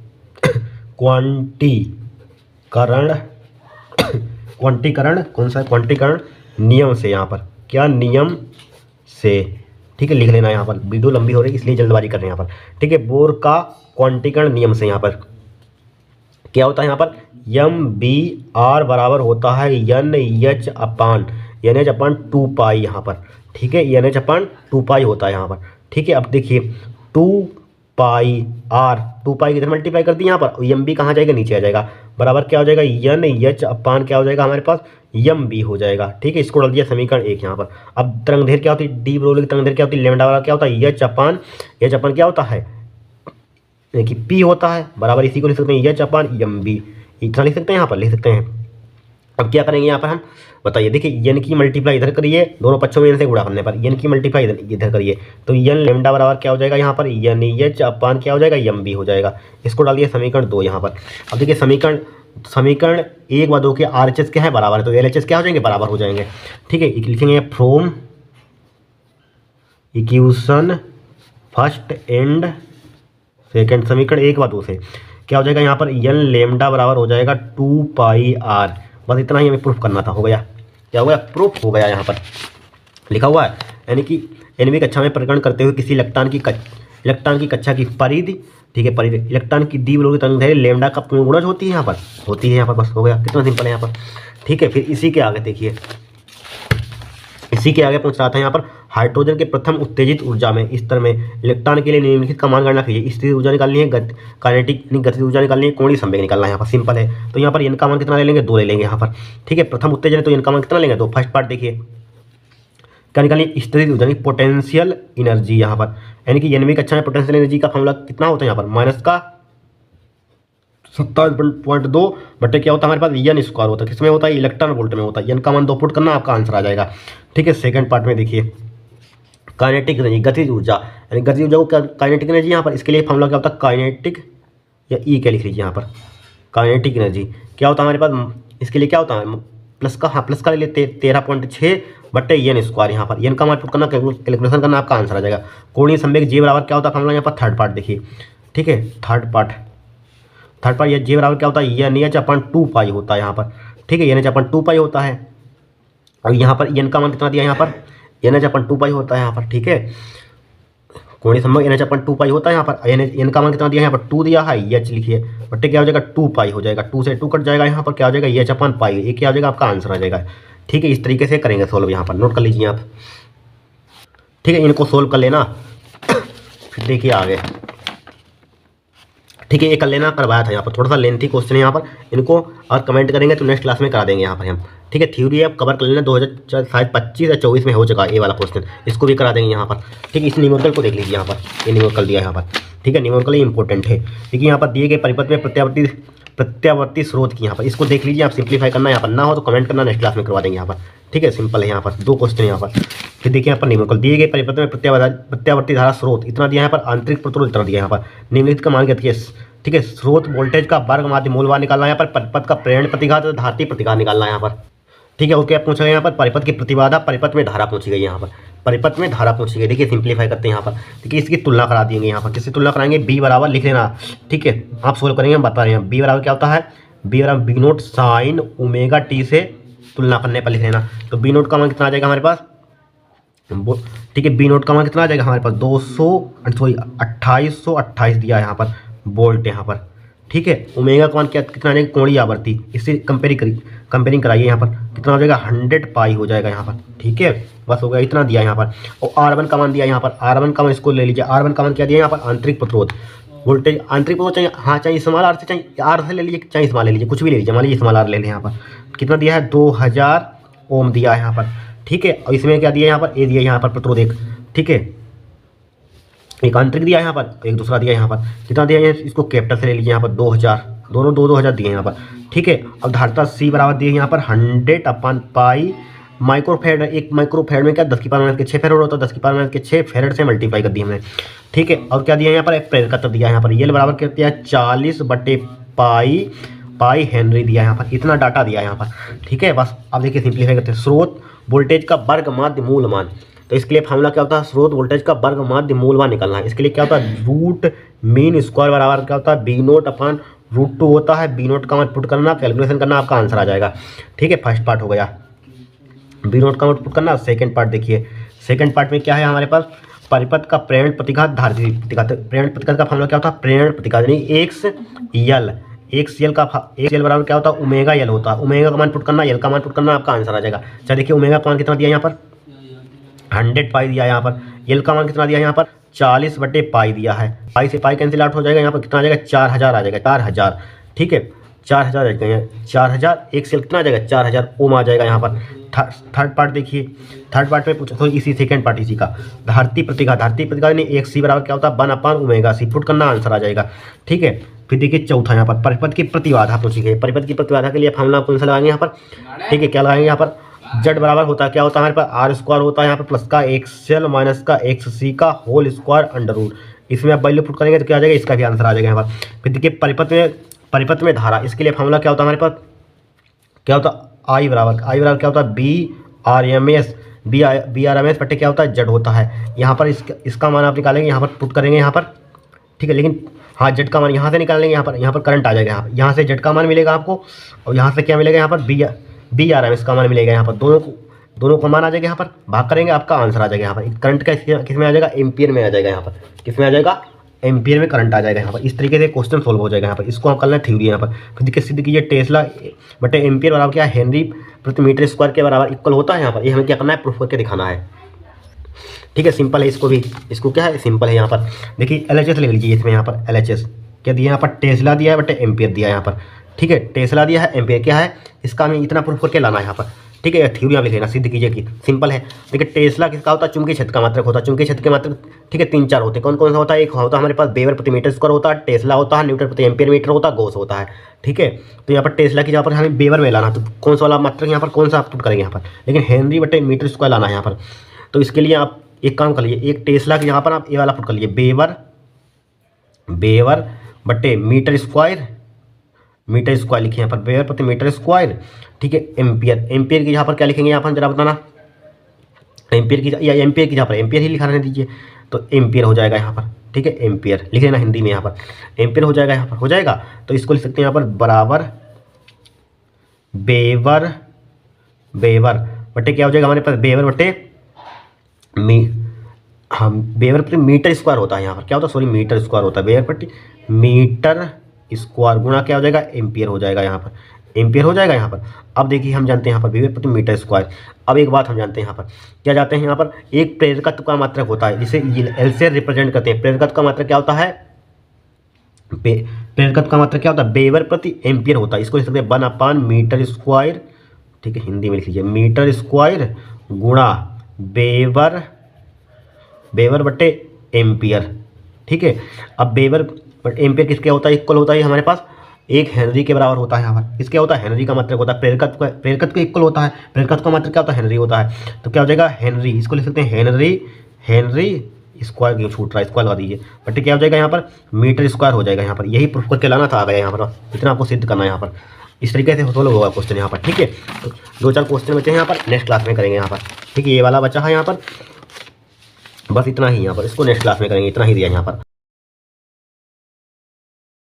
क्वांटीकरण कौन सा? क्वांटीकरण नियम से। यहाँ पर क्या नियम से? ठीक है, लिख लेना यहाँ पर, वीडियो लंबी हो रही है इसलिए जल्दबाजी कर रहे हैं यहाँ पर। ठीक है, बोर का क्वांटीकरण नियम से यहाँ पर क्या होता है? यहाँ पर एम बी आर बराबर होता है एन एच अपान 2 पाई यहाँ पर। ठीक है, एन एच अपान 2 पाई होता है यहाँ पर। ठीक है, अब देखिए 2 पाई आर, 2 पाई किधर मल्टीप्लाई कर दी यहाँ पर, एम बी कहाँ जाएगा? नीचे आ जाएगा, बराबर क्या हो जाएगा? एन एच अपान क्या हो जाएगा हमारे पास? एम बी हो जाएगा। ठीक है, इसको डाल दिया समीकरण 1 यहाँ पर। अब तरंगदैर्घ्य क्या होती है? डी ब्रोगली की तरंगदैर्घ्य क्या होती है? लैम्डा वाला क्या होता है? एच अपान क्या होता है? कि पी होता है, बराबर इसी को लिख सकते हैं एच अपान एम बी। इतना लिख सकते हैं यहाँ पर, लिख सकते हैं। अब क्या करेंगे यहाँ पर हम? बताइए, देखिए एन की मल्टीप्लाई इधर करिए, दोनों पक्षों में एन से गुणा करने पर एन की मल्टीप्लाई इधर करिए, तो एन लैम्डा बराबर क्या हो जाएगा यहाँ पर? एन एच अपान क्या हो जाएगा? एम बी हो जाएगा। इसको डालिए समीकरण 2 यहाँ पर। अब देखिए समीकरण 1 व 2 के आर एच एस क्या है? बराबर है, तो एल एच एस क्या हो जाएंगे? बराबर हो जाएंगे। ठीक है, लिखेंगे from equation first and second, समीकरण 1 व 2 से क्या हो जाएगा यहाँ पर? एन लैम्डा बराबर हो जाएगा 2 पाई आर। बस इतना ही हमें प्रूफ करना था, हो गया। क्या हो गया? प्रूफ हो गया। यहाँ पर लिखा हुआ है, यानी कि एनवी कक्षा में परिक्रमण करते हुए किसी इलेक्ट्रॉन की कक्षा की परिधि, ठीक है, परिधि इलेक्ट्रॉन की द्विध्रुवीय तरंगदैर्घ्य लैम्डा का पूर्ण गुणज होती है यहाँ पर, बस हो गया। कितना सिंपल है यहाँ पर। ठीक है, फिर इसी के आगे देखिए, इसी के आगे पूछ रहा था यहाँ पर हाइड्रोजन के प्रथम उत्तेजित ऊर्जा में स्तर में इलेक्ट्रॉन के लिए निम्नलिखित का मान गणना कीजिए। स्थिर ऊर्जा निकालनी है, काइनेटिक गतिज ऊर्जा निकालनी है, कोणीय संवेग निकालना है। यहाँ पर सिंपल है। तो यहाँ पर n का मान कितना ले लेंगे, 2 ले लेंगे यहाँ पर। ठीक है, प्रथम उत्तेजन है तो n का मान कितना लेंगे, तो फर्स्ट पार्ट देखिए क्या निकालनी, स्थिर ऊर्जा यानी पोटेंशियल एनर्जी यहाँ पर, यानी कि n में कक्षा में पोटेंशियल एनर्जी का फॉर्मूला कितना होता है यहाँ पर, माइनस का 27.2 बटे क्या होता है हमारे पास, n स्क्वायर होता है। किसमें होता है, इलेक्ट्रॉन वोल्ट में होता है। n का मान 2 पुट करना, आपका आंसर आ जाएगा। ठीक है, सेकंड पार्ट में देखिए काइनेटिक एनर्जी, गतिज ऊर्जा, यानी गतिज ऊर्जा को काइनेटिक एनर्जी यहाँ पर, इसके लिए फॉर्मूला क्या होता है, काइनेटिक या ई क्या लिख लीजिए यहाँ पर, काइनेटिक एनर्जी क्या होता है हमारे पास, इसके लिए क्या होता है प्लस का, हाँ प्लस का ले लेते 13.6 बटे n स्क्वायर। यहाँ पर n का मान पुट करना, कैलकुलेशन करना, आपका आंसर आ जाएगा। कोणीय संवेग जे बराबर क्या होता है फॉर्मूला यहाँ पर, थर्ड पार्ट देखिए। ठीक है, थर्ड पार्ट ये जे बराबर क्या होता है, एन एच अपन 2 पाई होता है यहाँ पर। ठीक है, एन एच अपन 2 पाई होता है। और यहाँ पर एन का मान कितना दिया यहाँ पर, एन एच अपन 2 पाई होता है यहाँ पर। ठीक है, कोणीय संवेग एन एच अपन 2 पाई होता है यहाँ पर। एन का मान कितना दिया यहाँ पर, 2 दिया है, एच लिखिए बट्टे क्या हो जाएगा 2 पाई हो जाएगा, 2 से 2 कट जाएगा, यहाँ पर क्या हो जाएगा एच अपन पाई, ये क्या हो जाएगा आपका आंसर आ जाएगा। ठीक है, इस तरीके से करेंगे सोल्व, यहाँ पर नोट कर लीजिए आप। ठीक है, इनको सोल्व कर लेना, फिर देखिए आगे। ठीक है, ये कर लेना, करवाया था यहाँ पर, थोड़ा सा लेंथी क्वेश्चन है यहाँ पर, इनको और कमेंट करेंगे तो नेक्स्ट क्लास में करा देंगे यहाँ पर हम। ठीक है, थ्योरी आप कवर कर लेना, 2025 या 24 में हो चुका है ये वाला क्वेश्चन, इसको भी करा देंगे यहाँ पर। ठीक है, इस न्यूमेरिकल को देख लीजिए यहाँ पर, ये न्यूमेरिकल दिया है यहाँ पर। ठीक है, न्यूमेरिकल इंपॉर्टेंट है, देखिए यहाँ पर दिए गए परिपथ में प्रत्यावर्ती स्रोत की यहाँ पर, इसको देख लीजिए आप, सिंप्लीफाई करना यहाँ पर, ना हो तो कमेंट करना, नेक्स्ट क्लास में करवा देंगे यहाँ पर। ठीक है, सिंपल है यहाँ पर, 2 क्वेश्चन यहाँ पर। फिर देखिए यहाँ पर न्यूमेरिकल दिए गए परिपथ में प्रत्यावर्ती धारा स्रोत इतना दिया यहाँ पर, आंतरिक प्रतिरोध इतना दिया यहाँ पर, निम्नलिखित का मान क्या दिया। ठीक है, स्रोत वोल्टेज का वर्ग माध्य मूलवान निकालना है यहाँ पर, परिपथ का प्रेरण प्रतिघात तथा धारती प्रतिघात निकालना है यहाँ पर। ठीक है, और क्या पूछा गया यहाँ पर, परिपथ की प्रतिबाधा, परिपथ में धारा पूछी गई यहाँ पर, परिपथ में धारा पूछी गई। देखिए सिंप्लीफाई करते हैं यहाँ पर, देखिए इसकी तुलना करा देंगे यहाँ पर, किससे तुलना कराएंगे, बी बराबर लिख लेना। ठीक है, आप सोल्व करेंगे, हम बता रहे हैं बी बराबर क्या होता है, बी बराबर B naught sine omega T से तुलना करने पर लिख लेना। तो बी नोट का मान कितना आ जाएगा हमारे पास, ठीक है, बी नोट का मान कितना आ जाएगा हमारे पास, 2828 दिया है यहाँ पर वोल्ट यहाँ पर। ठीक है, ओमेगा का मान क्या कितना आ जाएगा, कोणीय आवृत्ति, इससे कंपेयरिंग कराइए यहाँ पर, कितना हो जाएगा 100 पाई हो जाएगा यहाँ पर। ठीक है, बस हो गया, इतना दिया यहाँ पर। और R1 का मान दिया यहाँ पर, R1 का मान इसको ले लीजिए, R1 का मान क्या दिया यहाँ पर, आंतरिक प्रतिरोध वोल्टेज, आंतरिक प्रतिरोध चाहिए, हाँ चाहिए स्मॉल आर से, चाहिए आर से ले लीजिए, चाहे स्मॉल ले लीजिए, कुछ भी ले लीजिए, मान लीजिए स्मॉल आर ले लें यहाँ पर, कितना दिया है 2000 ओम दिया है यहाँ पर। ठीक है, और इसमें क्या दिया यहाँ पर, ए दिया यहाँ पर प्रतिरोध एक। ठीक है, एक आंतरिक दिया यहाँ पर, एक दूसरा दिया यहाँ पर, कितना दिया है, इसको कैपिटल से ले लीजिए यहाँ पर 2000, दोनों 2000 दिए यहाँ पर। ठीक है, अब धारिता सी बराबर दिए यहाँ पर 100 अपन पाई माइक्रोफेड, एक माइक्रोफेड में क्या 10 की पावर -6 फेरड होता है, 10 की पावर -6 फेरड से मल्टीप्लाई कर दी हमने। ठीक है, और क्या दिया यहाँ पर, एक प्रेरक तत्व दिया यहाँ पर, ये बराबर क्या दिया है 40 बटे पाई हेनरी दिया यहाँ पर, इतना डाटा दिया यहाँ पर। ठीक है, बस अब देखिए सिंप्लीफाई करते हैं, स्रोत वोल्टेज का वर्ग माध्य मूल मान, तो इसके लिए फार्मूला क्या होता है, स्रोत वोल्टेज का वर्ग माध्य मूलमान निकालना है। इसके लिए क्या होता है, रूट मीन स्क्वायर बराबर क्या होता है, बी नोट अपन √2 होता है, बी नोट का मान पुट करना, कैलकुलेशन करना, आपका आंसर आ जाएगा। ठीक है, फर्स्ट पार्ट हो गया, बी नोट का मान पुट करना। सेकंड पार्ट देखिए, सेकंड पार्ट में क्या है हमारे पास, परिपथ का प्रेरण प्रतिघात धारती प्रतिघात, प्रेरण प्रतिघात का फार्मूला क्या होता है, प्रेरण प्रतिघात यानी एक्स यल बराबर क्या होता है, ओमेगा यल होता है, ओमेगा का मान पुट करना, यल का मान पुट करना, आपका आंसर आ जाएगा। अच्छा देखिए, ओमेगा का मान कितना दिया यहाँ पर 100 पाई दिया यहाँ पर, यल का मान कितना दिया यहाँ पर 40 बटे पाई दिया है, पाई से पाई कैंसिल आउट हो जाएगा, यहाँ पर कितना आ जाएगा 4000 आ जाएगा, 4000। ठीक है, 4000 आ जाएगा, 4000 एक सेल कितना आ जाएगा 4000 ओम आ जाएगा यहाँ पर। थर्ड पार्ट देखिए, थर्ड पार्ट में पूछा तो इसी सेकंड पार्ट इसी का, धारती प्रतिघात यानी एक सी बराबर क्या होता है 1/ओमेगा सी, पुट करना, आंसर आ जाएगा। ठीक है, फिर देखिए चौथा यहाँ पर परिपथ की प्रतिबाधा पूछी गई, परिपथ की प्रतिबाधा के लिए फार्मूला कौन सा लगाएंगे यहाँ पर, ठीक है क्या लगाएंगे यहाँ पर, जेड बराबर होता है क्या होता है हमारे पास आर स्क्वायर होता है यहाँ पर, प्लस का एक्सएल माइनस का एक्स सी का होल स्क्वायर अंडर रूट, इसमें आप वैल्यू पुट करेंगे तो क्या आ जाएगा, इसका भी आंसर आ जाएगा यहाँ पर। फिर देखिए परिपथ में धारा, इसके लिए फार्मूला क्या होता है हमारे पास, क्या होता है आई बराबर क्या होता है बी आर एम एस बटे क्या होता है जेड होता है। यहाँ पर इसका मान आप निकालेंगे, यहाँ पर पुट करेंगे यहाँ पर, ठीक है, लेकिन हाँ जेड का मान यहाँ से निकाल लेंगे, यहाँ पर करंट आ जाएगा, यहाँ से जेड का मान मिलेगा आपको, और यहाँ से क्या मिलेगा यहाँ पर बी आर एम एस का मान मिलेगा, यहाँ पर दोनों का मान आ जाएगा, यहाँ पर भाग करेंगे आपका आंसर आ जाएगा। यहाँ पर करंट का किस में आ जाएगा, एम्पियर में आ जाएगा, यहाँ पर किस में आ जाएगा, एम्पियर में करंट आ जाएगा यहाँ पर। इस तरीके से क्वेश्चन सोल्व हो जाएगा यहाँ पर, इसको हम करना है थ्योरी यहाँ पर। फिर देखिए सिद्ध कीजिए टेस्ला बटे एम्पियर बराबर क्या है हेनरी प्रति मीटर स्क्वायर के बराबर इक्वल होता है यहाँ पर, ये हमें क्या करना है प्रूफ करके दिखाना है। ठीक है, सिंपल है, इसको भी, इसको क्या है, सिंपल है यहाँ पर। देखिए LHS ले लीजिए, इसमें यहाँ पर LHS क्या दिया, यहाँ पर टेस्ला दिया है बटे एम्पियर दिया है यहाँ पर। ठीक है, टेस्ला दिया है, एम्पियर क्या है, इसका हमें इतना प्रूफ करके लाना है यहाँ पर। ठीक है, थ्योरी आप लिख लेना, सिद्ध कीजिए कि सिंपल है। देखिए टेस्ला किसका होता है, चुंबकीय क्षेत्र का मात्रक होता है। चुंबकीय क्षेत्र के मात्रक ठीक है 3-4 होते हैं। कौन कौन सा होता है, एक होता है हमारे पास वेबर प्रति मीटर स्क्वायर होता है, टेस्ला होता है, न्यूटन प्रति एम्पियर मीटर होता है, गॉस होता है। ठीक है, तो यहाँ पर टेस्ला की यहाँ पर हमें वेबर में लाना, तो कौन सा वाला मात्रक यहाँ पर कौन सा आप पुट करेंगे यहाँ पर, लेकिन हेनरी बटे मीटर स्क्वायर लाना है यहाँ पर। तो इसके लिए आप एक काम कर लीजिए, एक टेस्ला के यहाँ पर आप ये वाला पुट कर लीजिए, वेबर बटे मीटर स्क्वायर लिखिए यहाँ पर, वेबर प्रति मीटर स्क्वायर। ठीक है, एम्पियर की यहाँ पर क्या लिखेंगे यहाँ पर जरा बताना, एम्पियर की या एम्पियर की यहाँ पर एम्पियर ही लिखा रहने दीजिए, तो एम्पियर हो जाएगा यहाँ पर। ठीक है, एम्पियर लिख लेना हिंदी में, यहाँ पर एम्पियर हो जाएगा, यहाँ पर हो जाएगा। तो इसको लिख सकते हैं यहाँ पर बराबर वेबर बटे क्या हो जाएगा हमारे पास, वेबर बटे वेबर प्रति मीटर स्क्वायर होता है यहाँ पर, क्या होता है, सॉरी मीटर स्क्वायर होता है, वेबर प्रति मीटर स्क्वायर गुणा क्या हो जाएगा, एम्पियर हो जाएगा यहाँ पर, एम्पियर हो जाएगा यहाँ पर। अब देखिए हम जानते हैं यहाँ पर वेबर प्रति मीटर स्क्वायर। अब एक बात हम जानते हैं यहाँ पर, क्या जानते हैं यहाँ पर, एक प्रेरकत्व का मात्रक होता है, जिसे एल से रिप्रेजेंट करते हैं। प्रेरकत्व का मात्रक क्या होता है, प्रेरकत्व का मात्रक क्या होता है, वेबर प्रति एम्पियर होता है। इसको लिख सकते हैं 1/, मीटर स्क्वायर। ठीक है, हिंदी में लिख लीजिए, मीटर स्क्वायर गुणा वेबर बटे एम्पियर। ठीक है, अब वेबर बट एम्पियर किसके होता है, इक्वल होता है हमारे पास 1 हेनरी के बराबर होता है यहाँ पर। इसके होता है हेनरी का मात्रक होता है, प्रेरकत्व के इक्वल होता है, प्रेरकत्व का मात्रक क्या होता है, हेनरी होता है। तो क्या हो जाएगा, हेनरी, इसको लिख सकते हैं हेनरी स्क्वायर, क्यों छूट रहा है, स्क्वायर लगा दीजिए, बट क्या हो जाएगा यहाँ पर, मीटर स्क्वायर हो जाएगा यहाँ पर। यही प्रूफ करके लाना था, आ गया यहाँ पर, इतना आपको सिद्ध करना है यहाँ पर। इस तरीके से सोल्व होगा क्वेश्चन यहाँ पर। ठीक है, तो 2-4 क्वेश्चन बचे हैं यहाँ पर, नेक्स्ट क्लास में करेंगे यहाँ पर। ठीक है, ये वाला बचा है यहाँ पर, बस इतना ही यहाँ पर, इसको नेक्स्ट क्लास में करेंगे, इतना ही दिया यहाँ पर।